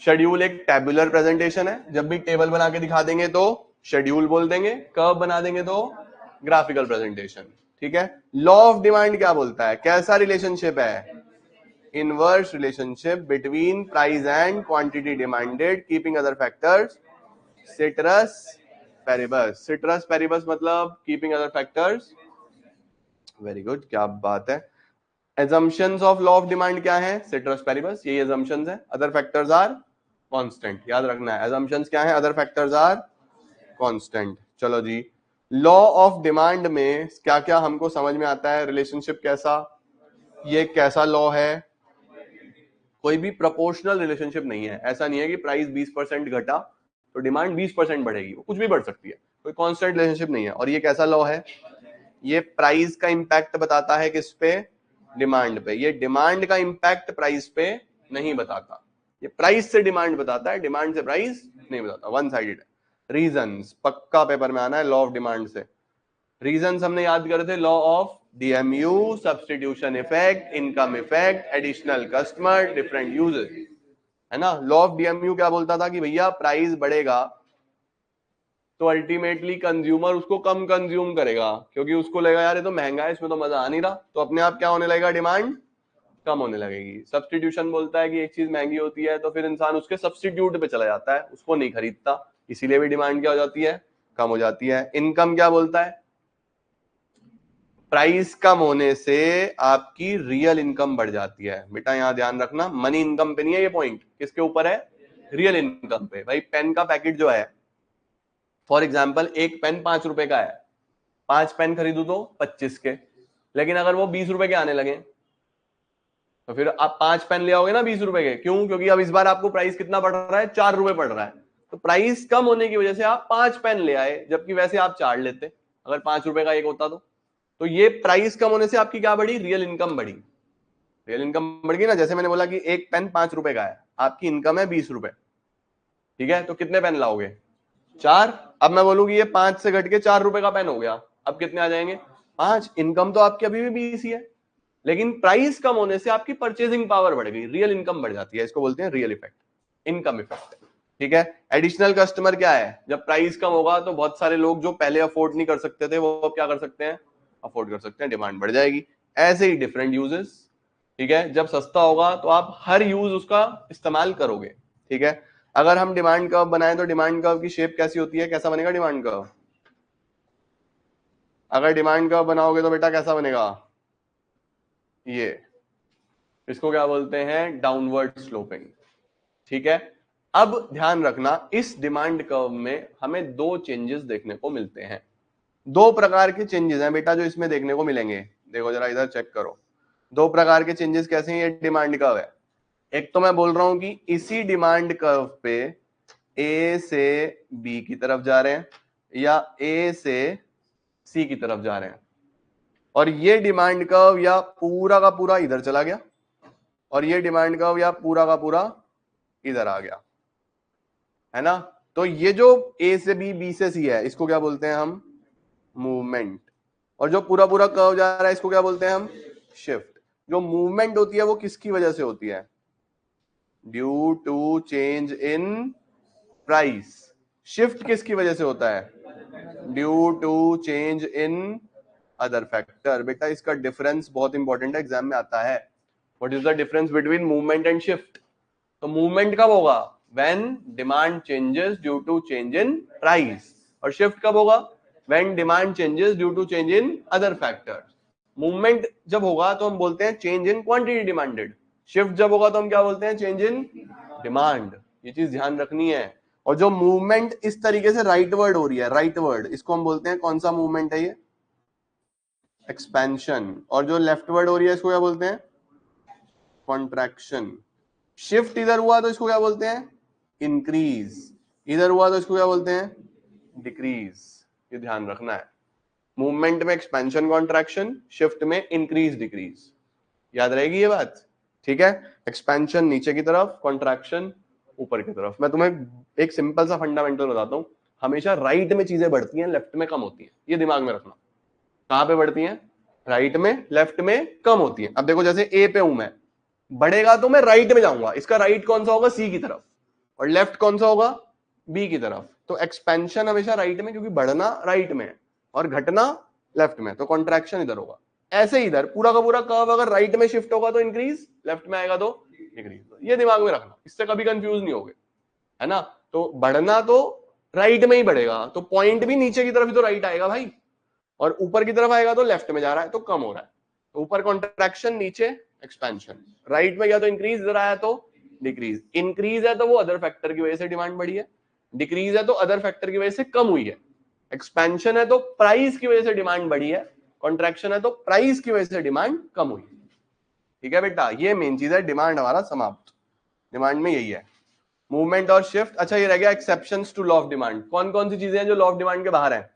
S1: शेड्यूल एक टेबुलर प्रेजेंटेशन है, जब भी टेबल बना के दिखा देंगे तो शेड्यूल बोल देंगे, कर्व बना देंगे तो ग्राफिकल प्रेजेंटेशन। ठीक है। लॉ ऑफ डिमांड क्या बोलता है? कैसा रिलेशनशिप है? Inverse relationship between price and quantity demanded, keeping other factors ceteris paribus. Ceteris paribus मतलब keeping other factors. Very good, क्या बात है। assumptions of law of demand क्या है? सिट्रस पेरिबस, यही assumptions है। अदर फैक्टर्स आर कांस्टेंट, याद रखना है। assumptions क्या है? Other factors are constant. चलो जी, लॉ ऑफ डिमांड में क्या क्या हमको समझ में आता है? रिलेशनशिप कैसा, ये कैसा लॉ है? कोई भी प्रोपोर्शनल रिलेशनशिप नहीं है। ऐसा नहीं है कि प्राइस 20% घटा तो डिमांड 20% बढ़ेगी, वो कुछ भी बढ़ सकती है। कोई कांस्टेंट रिलेशनशिप नहीं है। और ये कैसा लॉ है? ये प्राइस का इंपैक्ट बताता है किस पे? डिमांड पे। ये डिमांड का इंपैक्ट प्राइस पे नहीं बताता। ये प्राइस से डिमांड बताता है, डिमांड से प्राइस नहीं बताता। वन साइडेड है। रीजंस पक्का पेपर में आना है लॉ ऑफ डिमांड से। रीजंस हमने याद करे थे, law of DMU, substitution effect, income effect, additional customer, different uses, है ना। लॉ ऑफ डीएमयू क्या बोलता था कि भैया प्राइस बढ़ेगा तो अल्टीमेटली कंज्यूमर उसको कम कंज्यूम करेगा, क्योंकि उसको लगेगा यार ये तो महंगा है, इसमें तो मजा आ नहीं रहा, तो अपने आप क्या होने लगेगा? डिमांड कम होने लगेगी। सब्स्टिट्यूशन बोलता है कि एक चीज महंगी होती है तो फिर इंसान उसके सब्स्टिट्यूट पे चला जाता है, उसको नहीं खरीदता, इसीलिए भी डिमांड क्या हो जाती है? कम हो जाती है। इनकम क्या बोलता है? प्राइस कम होने से आपकी रियल इनकम बढ़ जाती है। बेटा यहां ध्यान रखना, मनी इनकम पे नहीं है ये पॉइंट, किसके ऊपर है? रियल इनकम पे। भाई पेन का पैकेट जो है, फॉर एग्जाम्पल एक पेन 5 रुपए का है, 5 पेन खरीदू तो 25 के, लेकिन अगर वो 20 रुपए के आने लगे तो फिर आप 5 पेन ले आओगे ना 20 रुपए के। क्यों? क्योंकि अब इस बार आपको प्राइस कितना बढ़ रहा है? 4 रुपए बढ़ रहा है। तो प्राइस कम होने की वजह से आप 5 पेन ले आए, जबकि वैसे आप 4 लेते अगर 5 रुपए का एक होता तो ये प्राइस कम होने से आपकी क्या बढ़ी? रियल इनकम बढ़ी। रियल इनकम बढ़ गई ना। जैसे मैंने बोला कि एक पेन 5 रुपए का है, आपकी इनकम है 20 रुपए, ठीक है, तो कितने पेन लाओगे? 4। अब मैं बोलूँ कि ये 5 से घट के 4 रुपए का पेन हो गया, अब कितने आ जाएंगे? 5। इनकम तो आपकी अभी भी 20 ही है, लेकिन प्राइस कम होने से आपकी परचेजिंग पावर बढ़ गई, रियल इनकम बढ़ जाती है। इसको बोलते हैं रियल इफेक्ट, इनकम इफेक्ट। ठीक है। एडिशनल कस्टमर क्या है? जब प्राइस कम होगा तो बहुत सारे लोग जो पहले अफोर्ड नहीं कर सकते थे वो अब क्या कर सकते हैं? अफोर्ड कर सकते हैं, डिमांड बढ़ जाएगी। ऐसे ही डिफरेंट यूजेस। ठीक है। जब सस्ता होगा तो आप हर यूज उसका इस्तेमाल करोगे। ठीक है। अगर हम डिमांड कर्व बनाएं तो डिमांड कर्व की शेप कैसी होती है? कैसा बनेगा डिमांड कर्व? अगर डिमांड कर्व बनाओगे तो बेटा कैसा बनेगा, ये, इसको क्या बोलते हैं, डाउनवर्ड स्लोपिंग। ठीक है, अब ध्यान रखना इस डिमांड कर्व में हमें दो चेंजेस देखने को मिलते हैं। दो प्रकार के चेंजेस हैं बेटा जो इसमें देखने को मिलेंगे। देखो जरा इधर चेक करो, दो प्रकार के चेंजेस कैसे हैं, ये डिमांड कर्व है। एक तो मैं बोल रहा हूं कि इसी डिमांड कर्व पे ए से बी की तरफ जा रहे हैं या ए से सी की तरफ जा रहे हैं, और ये डिमांड कर्व या पूरा का पूरा इधर चला गया और ये डिमांड कर्व या पूरा का पूरा इधर आ गया, है ना। तो ये जो ए से बी, बी से सी है, इसको क्या बोलते हैं हम, मूवमेंट। और जो पूरा पूरा कर्व जा रहा है इसको क्या बोलते हैं हम, शिफ्ट। जो मूवमेंट होती है वो किसकी वजह से होती है, due to change in price. Shift किसकी वजह से होता है, due to change in other factor. बेटा इसका डिफरेंस बहुत इंपॉर्टेंट है, एग्जाम में आता है। What is the difference between movement and shift. तो मूवमेंट कब होगा, when demand changes due to change in price, और शिफ्ट कब होगा, when demand changes due to change in other factors. Movement जब होगा तो हम बोलते हैं change in quantity demanded, shift जब होगा तो हम क्या बोलते हैं, चेंज इन डिमांड। ये चीज ध्यान रखनी है। और जो मूवमेंट इस तरीके से राइटवर्ड हो रही है, राइटवर्ड, इसको हम बोलते हैं, कौन सा मूवमेंट है ये, एक्सपेंशन। और जो लेफ्टवर्ड हो रही है इसको क्या बोलते हैं, कॉन्ट्रैक्शन। शिफ्ट इधर हुआ तो इसको क्या बोलते हैं, इंक्रीज, इधर हुआ तो इसको क्या बोलते हैं, डिक्रीज। ये ध्यान रखना है, मूवमेंट में एक्सपेंशन कॉन्ट्रैक्शन, शिफ्ट में इंक्रीज डिक्रीज। याद रहेगी ये बात, ठीक है। एक्सपेंशन नीचे की तरफ, कॉन्ट्रैक्शन ऊपर की तरफ। मैं तुम्हें एक सिंपल सा फंडामेंटल बताता हूं, हमेशा राइट में चीजें बढ़ती हैं, लेफ्ट में कम होती हैं, ये दिमाग में रखना। कहां पे बढ़ती हैं, राइट में, लेफ्ट में कम होती है। अब देखो जैसे ए पे हूं मैं, बढ़ेगा तो मैं राइट में जाऊंगा, इसका राइट कौन सा होगा, सी की तरफ, और लेफ्ट कौन सा होगा, बी की तरफ। तो एक्सपेंशन हमेशा राइट में, क्योंकि बढ़ना राइट में है और घटना लेफ्ट में, तो कॉन्ट्रैक्शन इधर होगा। ऐसे ही इधर पूरा का पूरा कर्व अगर राइट में शिफ्ट होगा तो इंक्रीज, लेफ्ट में आएगा तो डिक्रीज। ये दिमाग में रखना, इससे कभी कंफ्यूज नहीं होगे, है ना। तो बढ़ना तो राइट में ही बढ़ेगा, तो पॉइंट भी नीचे की तरफ ही तो राइट आएगा भाई, और ऊपर की तरफ आएगा तो लेफ्ट में जा रहा है तो कम हो रहा है। तो ऊपर कॉन्ट्रैक्शन, नीचे एक्सपेंशन। राइट में गया तो इंक्रीज, इधर आया तो डिक्रीज। इंक्रीज है तो वो अदर फैक्टर की वजह से डिमांड बढ़ी है, डिक्रीज है तो अदर फैक्टर की वजह से कम हुई है। एक्सपेंशन है तो प्राइस की वजह से डिमांड बढ़ी है, कॉन्ट्रैक्शन है तो प्राइस की वजह से डिमांड कम हुई। ठीक है बेटा, ये मेन चीज है, डिमांड हमारा समाप्त। डिमांड में यही है, मूवमेंट और शिफ्ट। अच्छा ये रह गया exceptions to law of demand. कौन कौन सी चीजें हैं जो लॉ ऑफ डिमांड के बाहर है,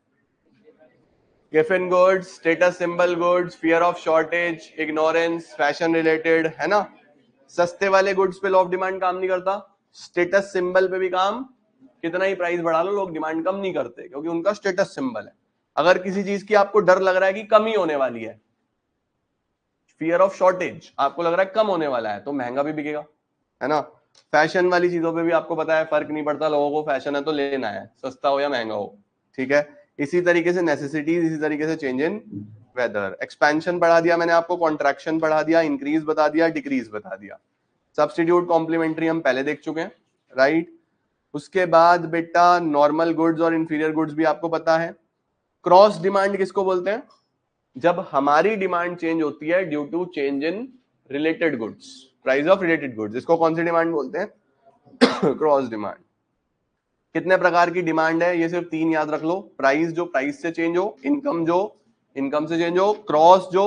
S1: given goods, status symbol goods, fear of shortage, ignorance, fashion related, है ना। सस्ते वाले गुड्स पे लॉ ऑफ डिमांड काम नहीं करता, स्टेटस सिंबल पे भी काम, कितना ही प्राइस बढ़ा लो लोग डिमांड कम नहीं करते, क्योंकि उनका स्टेटस सिंबल है। अगर किसी चीज की आपको डर लग रहा है कि कमी होने वाली है, फियर ऑफ शॉर्टेज, आपको लग रहा है कम होने वाला है, तो महंगा भी बिकेगा, है ना। फैशन वाली चीजों पे भी आपको पता है फर्क नहीं पड़ता, लोगों को फैशन है तो लेना है, सस्ता हो या महंगा हो, ठीक है। इसी तरीके से नेसेसिटीज, इसी तरीके से चेंज इन वेदर। एक्सपेंशन बढ़ा दिया मैंने आपको, कॉन्ट्रैक्शन बढ़ा दिया, इंक्रीज बता दिया, डिक्रीज बता दिया। सब्स्टिट्यूट कॉम्प्लीमेंट्री हम पहले देख चुके हैं, राइट। उसके बाद बेटा नॉर्मल गुड्स और इंफीरियर गुड्स भी आपको पता है। क्रॉस डिमांड किसको बोलते हैं, जब हमारी डिमांड चेंज होती है due to change in related goods, price of related goods, इसको कौन सी डिमांड बोलते हैं, क्रॉस डिमांड। कितने प्रकार की डिमांड है, ये सिर्फ तीन याद रख लो, प्राइस जो प्राइस से चेंज हो, इनकम जो इनकम से चेंज हो, क्रॉस जो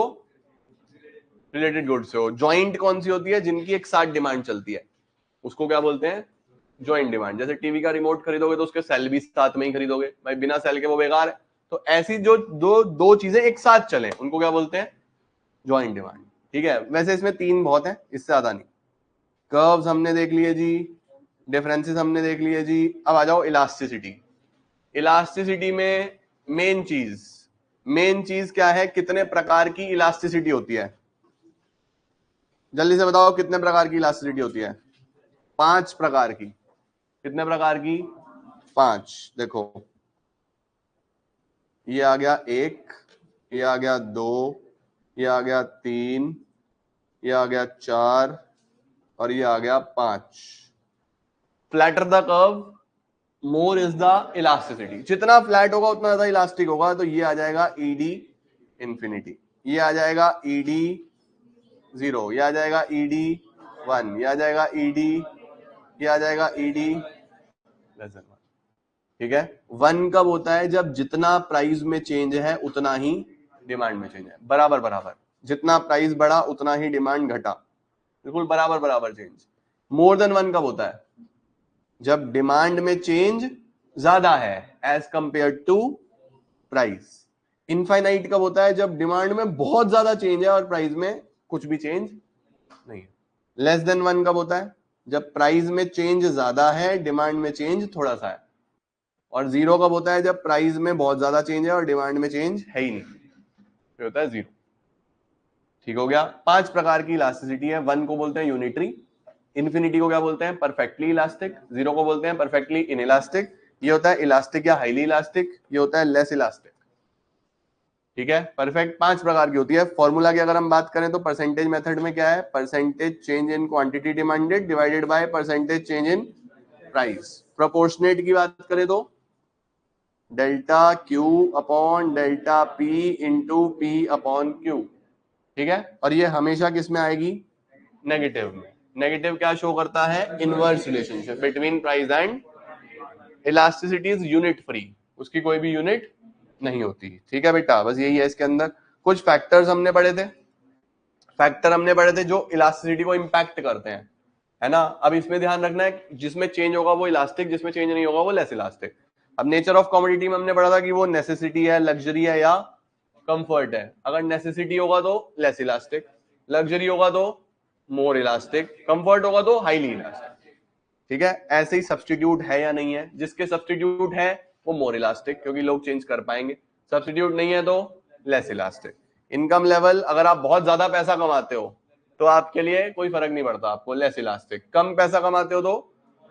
S1: रिलेटेड गुड्स से हो। ज्वाइंट कौन सी होती है, जिनकी एक साथ डिमांड चलती है, उसको क्या बोलते हैं, ज्वाइंट डिमांड। जैसे टीवी का रिमोट खरीदोगे तो उसके सेल भी साथ में ही खरीदोगे भाई, बिना सेल के वो बेकार है। तो ऐसी जो दो दो चीजें एक साथ चले उनको क्या बोलते हैं, ज्वाइंट डिमांड। ठीक है, वैसे इसमें तीन बहुत है, इससे ज्यादा नहीं। कर्व्स हमने देख लिए जी, डिफरेंसेस हमने देख लिए जी। अब आ जाओ इलास्टिसिटी। इलास्टिसिटी में मेन चीज क्या है, कितने प्रकार की इलास्टिसिटी होती है, जल्दी से बताओ कितने प्रकार की इलास्टिसिटी होती है, 5 प्रकार की। कितने प्रकार की, 5। देखो ये आ गया 1, ये आ गया 2, ये आ गया 3, ये आ गया 4 और ये आ गया 5। Flatter the curve, more is the elasticity. जितना फ्लैट होगा उतना ज्यादा इलास्टिक होगा, तो ये आ जाएगा ईडी इंफिनिटी, ये आ जाएगा ईडी 0, ये आ जाएगा ईडी 1, ये आ जाएगा ईडी, ये आ जाएगा ईडी लेस देन 1। ठीक है, 1 कब होता है? जब जितना प्राइस में चेंज है उतना ही डिमांड में चेंज है, बराबर बराबर। जितना प्राइस बढ़ा उतना ही डिमांड घटा, बिल्कुल बराबर बराबर चेंज। मोर देन 1 कब होता है? जब डिमांड में चेंज ज्यादा है as compare to price. Infinite कब होता है? जब डिमांड में बहुत ज्यादा चेंज है और प्राइस में कुछ भी चेंज नहीं है। लेस देन 1 कब होता है? जब प्राइस में चेंज ज्यादा है, डिमांड में चेंज थोड़ा सा है। और 0 कब होता है? जब प्राइस में बहुत ज्यादा चेंज है और डिमांड में चेंज है ही नहीं, फिर होता है 0। ठीक हो गया। 5 प्रकार की इलास्टिसिटी है। 1 को बोलते हैं यूनिटरी, इन्फिनिटी को क्या बोलते हैं? परफेक्टली इलास्टिक, 0 को बोलते हैं परफेक्टली इनइलास्टिक, ये होता है इलास्टिक या हाईली इलास्टिक, ये होता है लेस इलास्टिक। ठीक है, परफेक्ट 5 प्रकार की होती है। फॉर्मूला की अगर हम बात करें तो परसेंटेज मेथड में क्या है? Percentage change in quantity demanded divided by percentage change in price. Proportionate की बात करें तो delta Q upon delta P into P upon Q. ठीक है, और ये हमेशा किस में आएगी? नेगेटिव में। नेगेटिव क्या शो करता है? Inverse relationship between price and elasticity is unit free, उसकी कोई भी यूनिट नहीं होती। ठीक है बेटा, बस यही है इसके अंदर। कुछ फैक्टर्स हमने पढ़े थे, फैक्टर हमने पढ़े थे जो इलास्टिसिटी को इंपैक्ट करते हैं, है ना। अब इसमें ध्यान रखना है, जिसमें चेंज होगा वो इलास्टिक, जिसमें चेंज नहीं होगा वो लेस इलास्टिक। अब नेचर ऑफ कमोडिटी में हमने पढ़ा था कि वो नेसेसिटी है, लग्जरी है या कंफर्ट है। अगर नेसेसिटी होगा तो लेस इलास्टिक, लग्जरी होगा तो मोर इलास्टिक, कंफर्ट होगा तो हाईली इलास्टिक। ठीक है, ऐसे ही सब्स्टिट्यूट है या नहीं है? जिसके सब्स्टिट्यूट है वो मोर इलास्टिक, क्योंकि लोग चेंज कर पाएंगे। सब्स्टिट्यूट नहीं है तो लेस इलास्टिक। इनकम लेवल, अगर आप बहुत ज्यादा पैसा कमाते हो तो आपके लिए कोई फर्क नहीं पड़ता, आपको लेस इलास्टिक। कम पैसा कमाते हो तो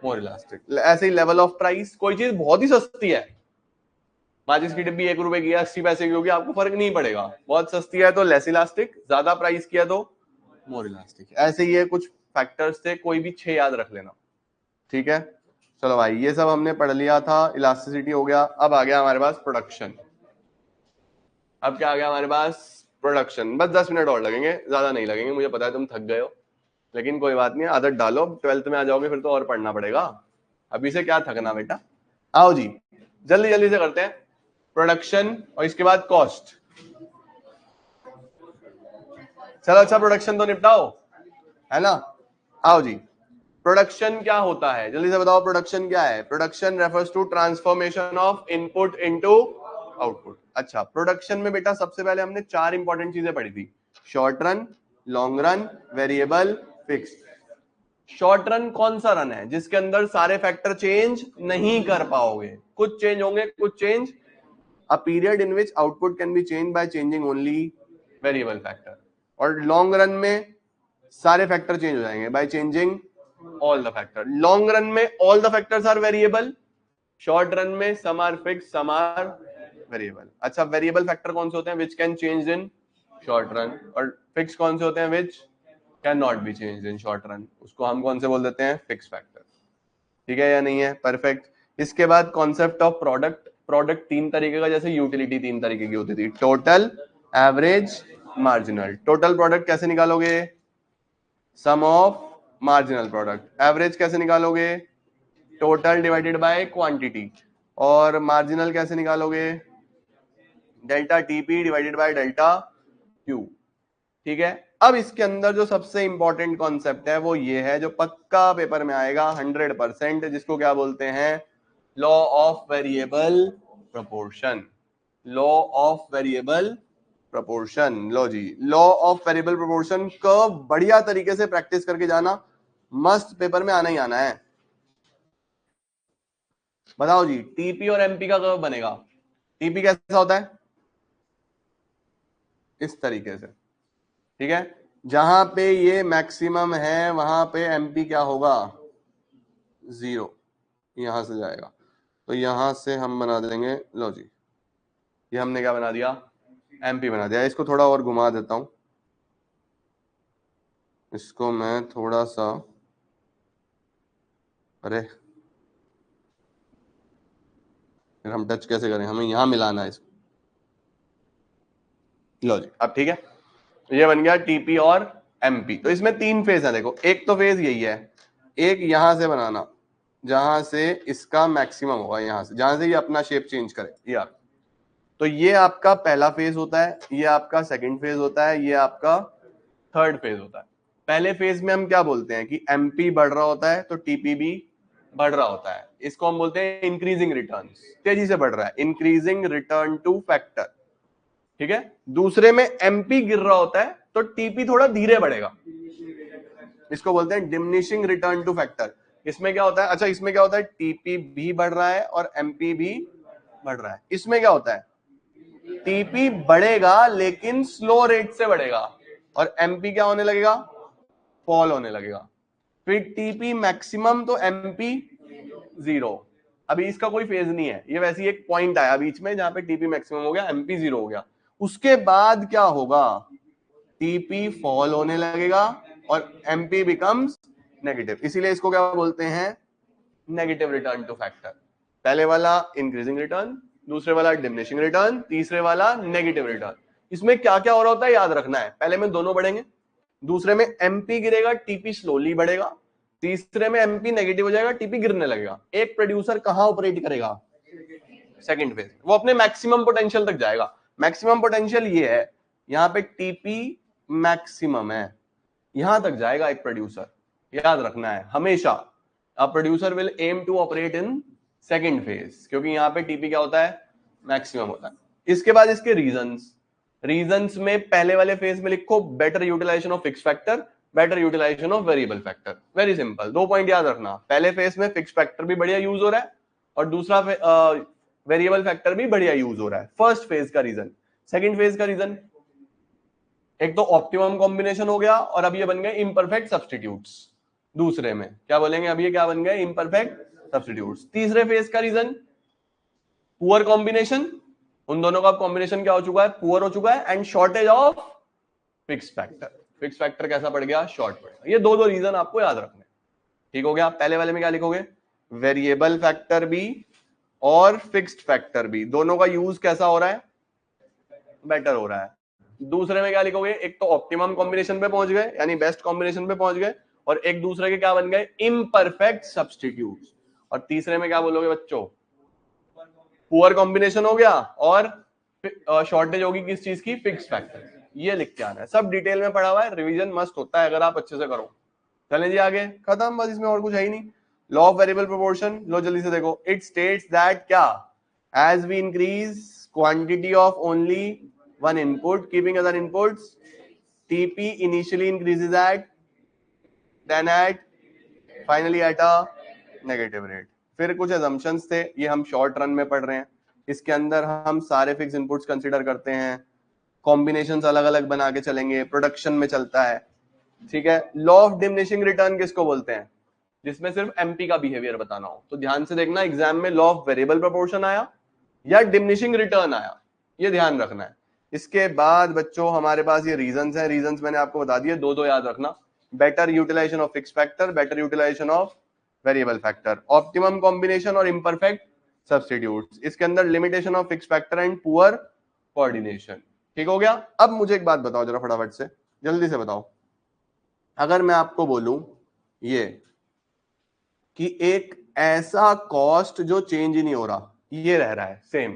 S1: मोर इलास्टिक। ऐसे ही लेवल ऑफ प्राइस, कोई चीज बहुत ही सस्ती है, माचिस की डिब्बी 1 रुपए की 80 पैसे की होगी, आपको फर्क नहीं पड़ेगा। बहुत सस्ती है तो लेस इलास्टिक, ज्यादा प्राइस किया तो मोर इलास्टिक। ऐसे ही है, कुछ फैक्टर्स थे, कोई भी 6 याद रख लेना। ठीक है, चलो भाई, ये सब हमने पढ़ लिया था। इलास्टिसिटी हो गया। अब आ गया हमारे पास प्रोडक्शन। अब क्या आ गया हमारे पास? प्रोडक्शन। बस 10 मिनट और लगेंगे, ज्यादा नहीं लगेंगे, मुझे पता है तुम थक गए हो, लेकिन कोई बात नहीं, आदत डालो। 12th में आ जाओगे फिर तो और पढ़ना पड़ेगा, अभी से क्या थकना बेटा। आओ जी, जल्दी जल्दी से करते हैं। प्रोडक्शन और इसके बाद कॉस्ट। चलो अच्छा, प्रोडक्शन तो निपटाओ, है ना। आओ जी, प्रोडक्शन क्या होता है जल्दी से बताओ। प्रोडक्शन क्या है? Production refers to transformation of input into output. अच्छा, प्रोडक्शन में बेटा सबसे पहले हमने 4 इंपॉर्टेंट चीजें पढ़ी थी। Short run, long run, variable, fixed. Short run कौन सा रन है? जिसके अंदर सारे फैक्टर चेंज नहीं कर पाओगे, कुछ चेंज होंगे कुछ change. A period in which output can be change by changing only variable factor. और लॉन्ग रन में सारे फैक्टर चेंज हो जाएंगे by changing all the factor. Long run में all the factors are variable, short run में some are fix some are variable. अच्छा, variable factor कौन से होते हैं? Which can change in short run. और फिक्स कौन से होते हैं? Which can not be change in short run, उसको हम कौन से बोल देते हैं? Fix factor. ठीक है या नहीं है? परफेक्ट। इसके बाद कॉन्सेप्ट ऑफ प्रोडक्ट। प्रोडक्ट 3 तरीके का, जैसे यूटिलिटी 3 तरीके की होती थी, total, average, marginal. Total product कैसे निकालोगे? सम ऑफ मार्जिनल प्रोडक्ट। एवरेज कैसे निकालोगे? Total divided by quantity. और मार्जिनल कैसे निकालोगे? Delta TP divided by delta Q. ठीक है, अब इसके अंदर जो सबसे इंपॉर्टेंट कॉन्सेप्ट है वो ये है, जो पक्का पेपर में आएगा 100%, जिसको क्या बोलते हैं? Law of variable proportion. Law of variable proportion. लो जी, लॉ ऑफ वेरिएबल प्रोपोर्शन को बढ़िया तरीके से प्रैक्टिस करके जाना, मस्त पेपर में आना ही आना है। बताओ जी, टीपी और एमपी का कर्व बनेगा। टीपी कैसा होता है? इस तरीके से। ठीक है, जहां पे ये मैक्सिमम है वहां पे एमपी क्या होगा? 0। यहां से जाएगा, तो यहां से हम बना देंगे, लो जी, ये हमने क्या बना दिया? एमपी बना दिया। इसको थोड़ा और घुमा देता हूं, इसको मैं थोड़ा सा, अरे फिर हम टच कैसे करें, हमें यहां मिलाना है इसको। लो जी, अब ठीक है, ये बन गया टीपी और एमपी। तो इसमें 3 फेज है देखो, एक तो फेज यही है, एक यहां से बनाना जहां से इसका मैक्सिमम होगा, यहां से जहां से ये अपना शेप चेंज करे, ये आप, तो ये आपका पहला फेज होता है, ये आपका सेकंड फेज होता है, ये आपका थर्ड फेज होता है। पहले फेज में हम क्या बोलते हैं कि एमपी बढ़ रहा होता है तो टीपी भी बढ़ रहा होता है, इसको हम बोलते हैं इंक्रीजिंग रिटर्न्स, तेजी से बढ़ रहा है, इंक्रीजिंग रिटर्न टू फैक्टर, ठीक है। दूसरे में एमपी गिर रहा होता है तो टीपी थोड़ा धीरे बढ़ेगा, इसको बोलते हैं डिमिनिशिंग रिटर्न टू फैक्टर। इसमें क्या होता है, अच्छा इसमें क्या होता है, टीपी भी बढ़ रहा है और एमपी भी बढ़ रहा है। इसमें क्या होता है, टीपी बढ़ेगा लेकिन स्लो रेट से बढ़ेगा और एमपी क्या होने लगेगा, फॉल होने लगेगा। फिर टीपी मैक्सिमम तो एमपी जीरो। अभी इसका कोई फेज नहीं है, ये वैसे ही एक पॉइंट आया बीच में जहां पे टीपी मैक्सिमम हो गया, एमपी जीरो हो गया। उसके बाद क्या होगा, टीपी फॉल होने लगेगा और एमपी बिकम्स नेगेटिव, इसीलिए इसको क्या बोलते हैं, नेगेटिव रिटर्न टू फैक्टर। पहले वाला इंक्रीजिंग रिटर्न, दूसरे वाला डिमिनिशिंग रिटर्न, तीसरे वाला नेगेटिव रिटर्न। इसमें क्या क्या हो रहा होता है याद रखना है, पहले में दोनों बढ़ेंगे, दूसरे में एमपी गिरेगा, टीपी स्लोली बढ़ेगा, तीसरे में एमपी नेगेटिव हो जाएगा, टीपी गिरने लगेगा। एक प्रोड्यूसर कहां ऑपरेट करेगा, सेकंड फेज, वो अपने मैक्सिमम पोटेंशियल तक जाएगा। मैक्सिमम पोटेंशियल ये है, यहां पे टीपी मैक्सिमम है, यहां तक जाएगा एक प्रोड्यूसर, याद रखना है हमेशा। A producer will aim to operate in second phase, क्योंकि यहां पे टीपी क्या होता है, मैक्सिमम होता है। इसके बाद इसके रीजंस में पहले वाले फेज में लिखो better utilisation of fix factor, better utilisation of variable factor. Very simple, 2 point याद रखना, पहले फेज में फिक्स फैक्टर भी बढ़िया यूज हो रहा है और दूसरा वेरिएबल फैक्टर भी बढ़िया यूज हो रहा है। फर्स्ट फेज का रीजन, सेकंड फेज का रीजन, एक तो ऑप्टिमम कॉम्बिनेशन हो गया और अब ये बन गए इम्परफेक्ट सब्स्टिट्यूट्स। दूसरे में क्या बोलेंगे, अब ये क्या बन गए, इम्परफेक्ट सब्स्टिट्यूट्स। तीसरे फेज का रीजन पुअर कॉम्बिनेशन, उन दोनों का कॉम्बिनेशन क्या हो चुका है, पुअर हो चुका है, and shortage of fix factor. Fix factor कैसा पड़ गया, शॉर्ट पड़ गया। ये दो रीजन आपको याद रखने, ठीक हो गया। पहले वाले में क्या लिखोगे, वेरिएबल फैक्टर भी और फिक्स्ड फैक्टर भी, दोनों का यूज कैसा हो रहा है, बेटर हो रहा है। दूसरे में क्या लिखोगे, एक तो ऑप्टिमम कॉम्बिनेशन पे पहुंच गए यानी बेस्ट कॉम्बिनेशन पे पहुंच गए, और एक दूसरे के क्या बन गए, इम्परफेक्ट सब्स्टिट्यूट्स। और तीसरे में क्या बोलोगे बच्चों, पुअर कॉम्बिनेशन हो गया और शॉर्टेज होगी किस चीज की, फिक्स फैक्टर। ये लिख के आना है, सब डिटेल में पढ़ा हुआ है, रिवीजन मस्त होता है अगर आप अच्छे से करो। चलें जी आगे, खत्म, बस इसमें और कुछ है ही नहीं। लॉ ऑफ वेरिएबल प्रोपोर्शन, लो जल्दी से देखो, इट स्टेट्स दैट क्या, as we increase quantity of only one input keeping other inputs, TP initially increases at, then at, finally at a negative rate. फिर कुछ assumptions थे, ये हम शॉर्ट रन में पढ़ रहे हैं, इसके अंदर हम सारे फिक्स इनपुट्स कंसीडर करते हैं, कॉम्बिनेशंस अलग अलग बना के चलेंगे, प्रोडक्शन में चलता है, ठीक है। लॉ ऑफ डिमिनिशिंग रिटर्न किसको बोलते हैं, जिसमें सिर्फ एमपी का बिहेवियर बताना हो। तो ध्यान से देखना, एग्जाम में लॉ ऑफ वेरिएबल प्रोपोर्शन आया या डिमिनिशिंग रिटर्न आया, ये ध्यान रखना है। इसके बाद बच्चों हमारे पास ये रीजंस हैं, रीजंस मैंने आपको बता दिए, दो याद रखना, better utilisation of fix factor, better utilisation of variable factor, optimum combination और इम्परफेक्ट सब्स्टिट्यूट्स। इसके अंदर limitation of fix factor and poor coordination. ठीक हो गया। अब मुझे एक बात बताओ जरा फटाफट से, जल्दी से बताओ, अगर मैं आपको बोलूं ये कि एक ऐसा कॉस्ट जो चेंज ही नहीं हो रहा, ये रह रहा है सेम,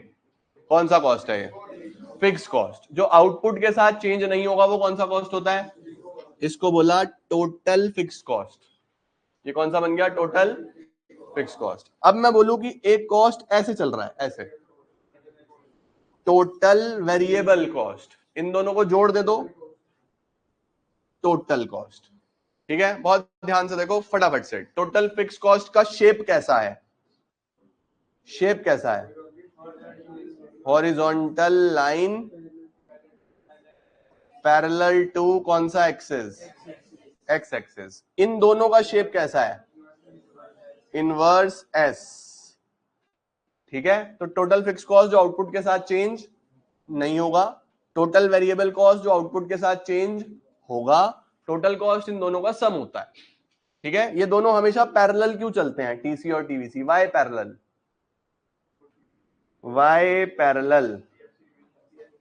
S1: कौन सा कॉस्ट है ये, फिक्स कॉस्ट। जो आउटपुट के साथ चेंज नहीं होगा वो कौन सा कॉस्ट होता है, इसको बोला टोटल फिक्स कॉस्ट। ये कौन सा बन गया, टोटल फिक्स कॉस्ट। अब मैं बोलूं कि एक कॉस्ट ऐसे चल रहा है, ऐसे, टोटल वेरिएबल कॉस्ट, इन दोनों को जोड़ दे दो, टोटल कॉस्ट। ठीक है, बहुत ध्यान से देखो फटाफट से, टोटल फिक्स कॉस्ट का शेप कैसा है, शेप कैसा है, हॉरिजॉन्टल लाइन पैरेलल टू कौन सा एक्सिस, एक्स एक्सिस। इन दोनों का शेप कैसा है, इनवर्स एस। ठीक है, तो टोटल फिक्स कॉस्ट जो आउटपुट के साथ चेंज नहीं होगा, टोटल वेरिएबल कॉस्ट जो आउटपुट के साथ चेंज होगा, टोटल कॉस्ट इन दोनों का सम होता है। ठीक है, ये दोनों हमेशा पैरेलल क्यों चलते हैं, टीसी और TVC, Y parallel, y parallel,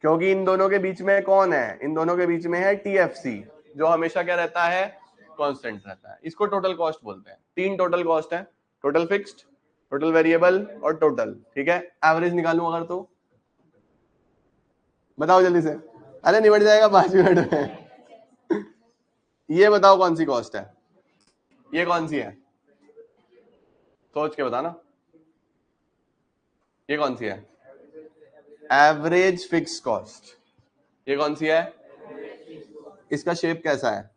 S1: क्योंकि इन दोनों के बीच में कौन है, इन दोनों के बीच में है TFC, जो हमेशा क्या रहता है, कांस्टेंट रहता है। इसको टोटल कॉस्ट बोलते हैं। तीन टोटल कॉस्ट है, टोटल फिक्स्ड, टोटल वेरिएबल और टोटल। ठीक है, एवरेज निकालूं अगर तो बताओ जल्दी से, अरे निबट जाएगा 5 मिनट में। ये बताओ कौन सी कॉस्ट है, ये कौन सी है, सोच के बताना, ये कौन सी है, एवरेज फिक्स कॉस्ट। ये कौन सी है, इसका शेप कैसा है,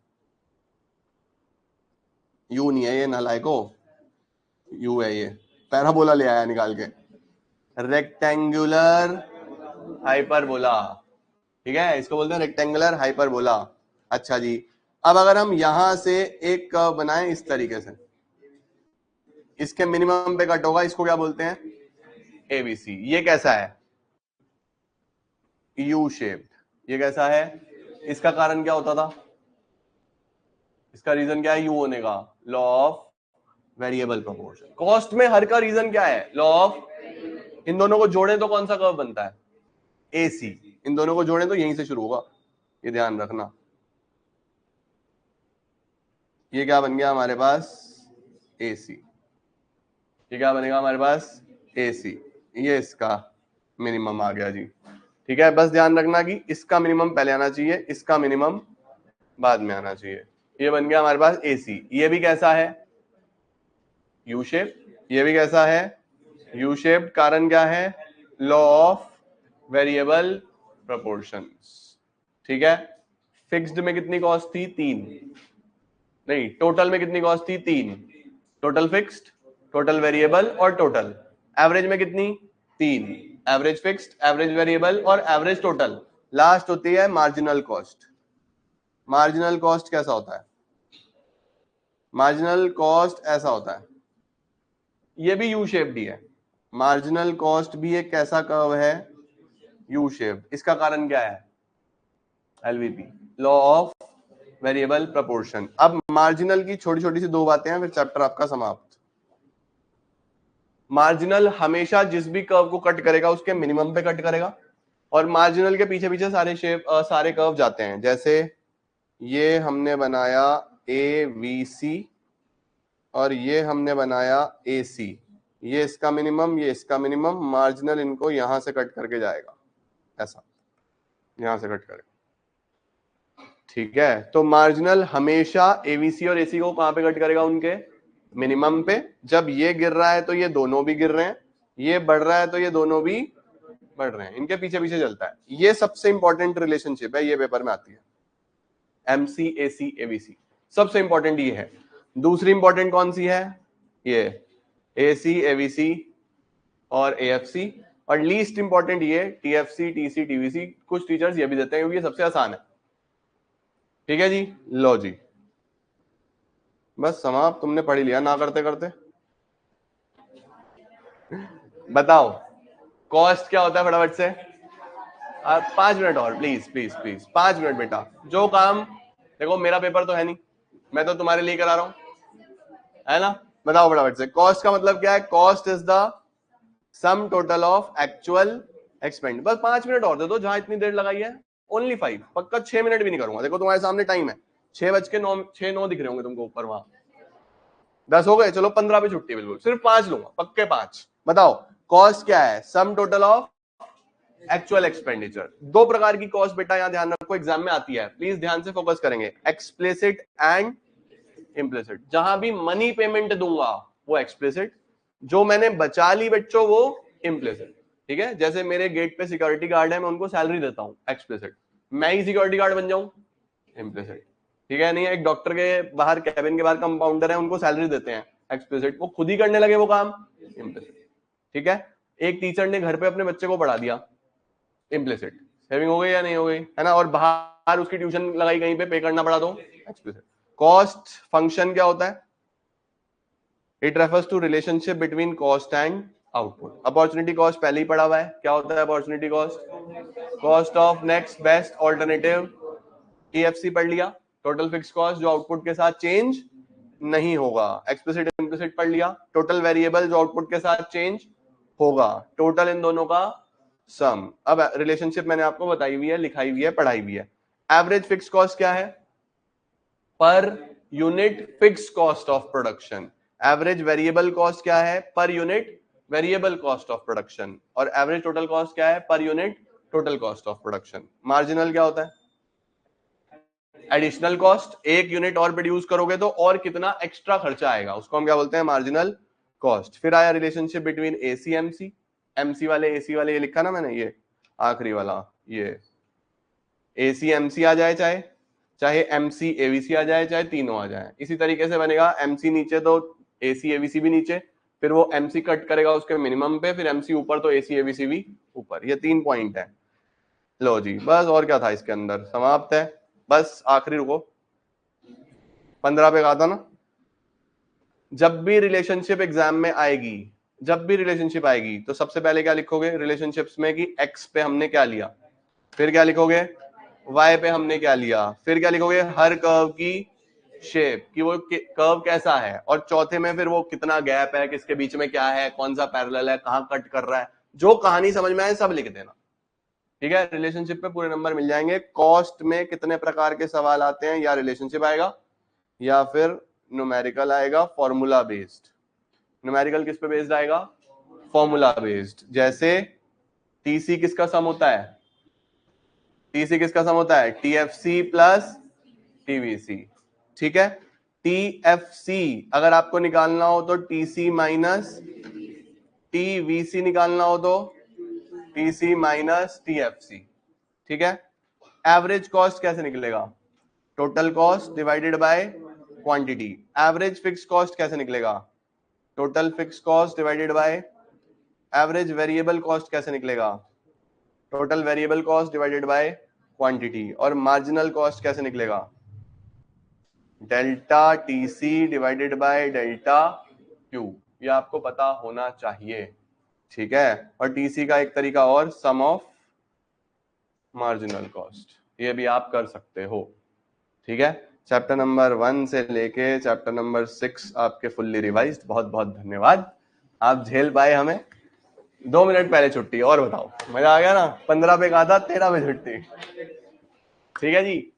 S1: यू नहीं है ये नालायको, यू है ये, पैराबोला ले आया निकाल के, रेक्टेंगुलर हाइपरबोला। ठीक है, इसको बोलते हैं रेक्टेंगुलर हाइपरबोला। अच्छा जी, अब अगर हम यहां से एक कर्व बनाएं इस तरीके से, इसके मिनिमम पे कट होगा, इसको क्या बोलते हैं, एबीसी। ये कैसा है, यू शेप्ड। ये कैसा है, इसका कारण क्या होता था, इसका रीजन क्या है, यू होने का, law of variable proportion. Cost में हर का रीजन क्या है, लॉ ऑफ, इन दोनों को जोड़े तो कौन सा कर्व बनता है, एसी। इन दोनों को जोड़े तो यहीं से शुरू होगा, ये ध्यान रखना। ये क्या बन गया हमारे पास, एसी। ये क्या बनेगा हमारे पास, एसी। ये इसका मिनिमम आ गया जी। ठीक है, बस ध्यान रखना कि इसका मिनिमम पहले आना चाहिए, इसका मिनिमम बाद में आना चाहिए। ये बन गया हमारे पास एसी। ये भी कैसा है, यू शेप। ये भी कैसा है, यू शेप। कारण क्या है, लॉ ऑफ वेरिएबल प्रोपोर्शंस। ठीक है, फिक्स्ड में कितनी कॉस्ट थी, 3, नहीं टोटल में कितनी कॉस्ट थी, 3, टोटल फिक्स्ड, टोटल वेरिएबल और टोटल। एवरेज में कितनी, 3, एवरेज फिक्स्ड, एवरेज वेरिएबल और एवरेज टोटल। लास्ट होती है मार्जिनल कॉस्ट। मार्जिनल कॉस्ट कैसा होता है, मार्जिनल कॉस्ट ऐसा होता है, ये भी यू शेप्ड ही है। मार्जिनल कॉस्ट भी एक कैसा कर्व है, यू शेप्ड। इसका कारण क्या है, एलवीपी, लॉ ऑफ वेरिएबल प्रोपोर्शन। अब मार्जिनल की छोटी छोटी सी दो बातें हैं, फिर चैप्टर आपका समाप्त। मार्जिनल हमेशा जिस भी कर्व को कट करेगा उसके मिनिमम पे कट करेगा, और मार्जिनल के पीछे पीछे सारे शेप सारे कर्व जाते हैं। जैसे ये हमने बनाया ए वी सी और ये हमने बनाया ए सी, ये इसका मिनिमम, ये इसका मिनिमम, मार्जिनल इनको यहां से कट करके जाएगा, ऐसा यहां से कट करेगा। ठीक है, तो मार्जिनल हमेशा एवीसी और एसी को कहां पे कट करेगा, उनके मिनिमम पे। जब ये गिर रहा है तो ये दोनों भी गिर रहे हैं, ये बढ़ रहा है तो ये दोनों भी बढ़ रहे हैं, इनके पीछे पीछे चलता है। ये सबसे इंपॉर्टेंट रिलेशनशिप है, ये पेपर में आती है, एमसी एसी एबीसी, सबसे इंपॉर्टेंट ये है। दूसरी इंपॉर्टेंट कौन सी है, ये एसी एबीसी और एएफसी, और लीस्ट इंपॉर्टेंट ये टीएफसी टीसी टीवीसी। कुछ टीचर्स ये भी देते हैं क्योंकि ये सबसे आसान है। ठीक है जी, लो जी, बस समाप्त, तुमने पढ़ लिया ना करते करते। बताओ कॉस्ट क्या होता है फटाफट से, 5 मिनट और प्लीज प्लीज प्लीज, 5 मिनट बेटा। जो काम, देखो मेरा पेपर तो है नहीं, मैं तो तुम्हारे लिए करा रहा हूं, है ना। बताओ फटाफट से, कॉस्ट का मतलब क्या है, cost is the sum total of actual expand. बस 5 मिनट और दे दो, जहां इतनी देर लगाई है, ओनली 5, पक्का 6 मिनट भी नहीं करूंगा। देखो तुम्हारे सामने टाइम है, 6:09, 6:09 दिख रहे होंगे तुमको ऊपर, वहां 10 हो गए, चलो 15 पे छुट्टी, बिल्कुल सिर्फ 5 लूंगा, पक्के 5। बताओ कॉस्ट क्या है, sum total of actual expenditure. दो प्रकार की कॉस्ट बेटा यहां ध्यान रखो, एग्जाम में आती है, प्लीज ध्यान से फोकस करेंगे, एक्सप्लिसिट एंड इम्प्लिसिट। जहां भी मनी पेमेंट दूंगा वो एक्सप्लिसिट, जो मैंने बचा ली बच्चों वो इम्प्लिसिट। ठीक है, जैसे मेरे गेट पे सिक्योरिटी गार्ड है, मैं उनको सैलरी देता हूं, एक्सप्लिसिट। मैं ही सिक्योरिटी गार्ड बन जाऊं, इम्प्लिसिट। ठीक है, नहीं एक डॉक्टर के बाहर, कैबिन के बाहर कंपाउंडर है, उनको सैलरी देते हैं, एक्सप्लिसिट। वो खुद ही करने लगे वो काम, इम्प्लिसिट। ठीक है, एक टीचर ने घर पे अपने बच्चे को पढ़ा दिया, इम्प्लिसिट। सेविंग हो गई या नहीं हो गई, है ना। और बाहर उसकी ट्यूशन लगाई, कहीं पे पे करना पड़ा तो एक्सप्लिसिट। कॉस्ट फंक्शन क्या होता है, it refers to relationship between cost and output. Opportunity cost पहले ही पढ़ा हुआ है, क्या होता है opportunity cost, cost of next best alternative, TFC पढ़ लिया, टोटल फिक्स कॉस्ट जो आउटपुट के साथ चेंज नहीं होगा, एक्सप्लिसिट इम्प्लिसिट पढ़ लिया, टोटल वेरिएबल जो आउटपुट के साथ चेंज होगा, टोटल इन दोनों का सम। अब रिलेशनशिप मैंने आपको बताई हुई है, लिखाई हुई है, पढ़ाई हुई है। एवरेज फिक्स कॉस्ट क्या है? Per unit fix cost of production. Average variable cost क्या है? Per unit variable cost of production. और एवरेज टोटल कॉस्ट क्या है? Per unit total cost of production. Marginal क्या होता है? Additional cost. एक यूनिट और प्रोड्यूस करोगे तो और कितना एक्स्ट्रा खर्चा आएगा, उसको हम क्या बोलते हैं? Marginal cost. फिर आया relationship between AC MC. MC वाले एसी वाले ये लिखा ना मैंने, ये आखिरी वाला, ये एसी एमसी आ जाए, चाहे चाहे एमसी एवीसी आ जाए, चाहे तीनों आ जाए, इसी तरीके से बनेगा। एमसी नीचे तो एसी एवीसी भी नीचे, फिर वो एमसी कट करेगा उसके मिनिमम पे, फिर एमसी ऊपर तो एसी एवीसी भी ऊपर। ये 3 पॉइंट है। लो जी, बस और क्या था इसके अंदर, समाप्त है। बस आखिरी रुको, 15 पे कहा था ना, जब भी रिलेशनशिप एग्जाम में आएगी, जब भी रिलेशनशिप आएगी तो सबसे पहले क्या लिखोगे रिलेशनशिप्स में? कि एक्स पे हमने क्या लिया, फिर क्या लिखोगे? वाई पे हमने क्या लिया, फिर क्या लिखोगे? हर कर्व की शेप, कि वो कर्व कैसा है, और चौथे में फिर वो कितना गैप है, किसके बीच में क्या है, कौन सा पैरेलल है, कहां कट कर रहा है, जो कहानी समझ में आए सब लिख देना। ठीक है, रिलेशनशिप पे पूरे नंबर मिल जाएंगे। कॉस्ट में कितने प्रकार के सवाल आते हैं? या रिलेशनशिप आएगा या फिर न्यूमेरिकल आएगा, फॉर्मूला बेस्ड। न्यूमेरिकल किस पे बेस्ड आएगा? Formula based. जैसे टीसी किसका सम होता है? टीसी किसका सम होता है? TFC plus TVC. ठीक है, टीएफसी अगर आपको निकालना हो तो टीसी माइनस टीवीसी निकालना हो तो टीसी माइनस टीएफसी। ठीक है, एवरेज कॉस्ट कैसे निकलेगा? Total cost divided by quantity. Average fix cost कैसे निकलेगा? Total fix cost divided by average variable cost कैसे निकलेगा? Total variable cost divided by quantity. और मार्जिनल कॉस्ट कैसे निकलेगा? Delta TC divided by delta Q. ये आपको पता होना चाहिए। ठीक है, और टीसी का एक तरीका और, सम ऑफ मार्जिनल कॉस्ट, ये भी आप कर सकते हो। ठीक है, चैप्टर नंबर 1 से लेके चैप्टर नंबर 6 आपके फुल्ली रिवाइज्ड। बहुत बहुत धन्यवाद, आप झेल पाए हमें। 2 मिनट पहले छुट्टी, और बताओ मजा आ गया ना? 15 पे कहा था, 13 पे छुट्टी। ठीक है जी।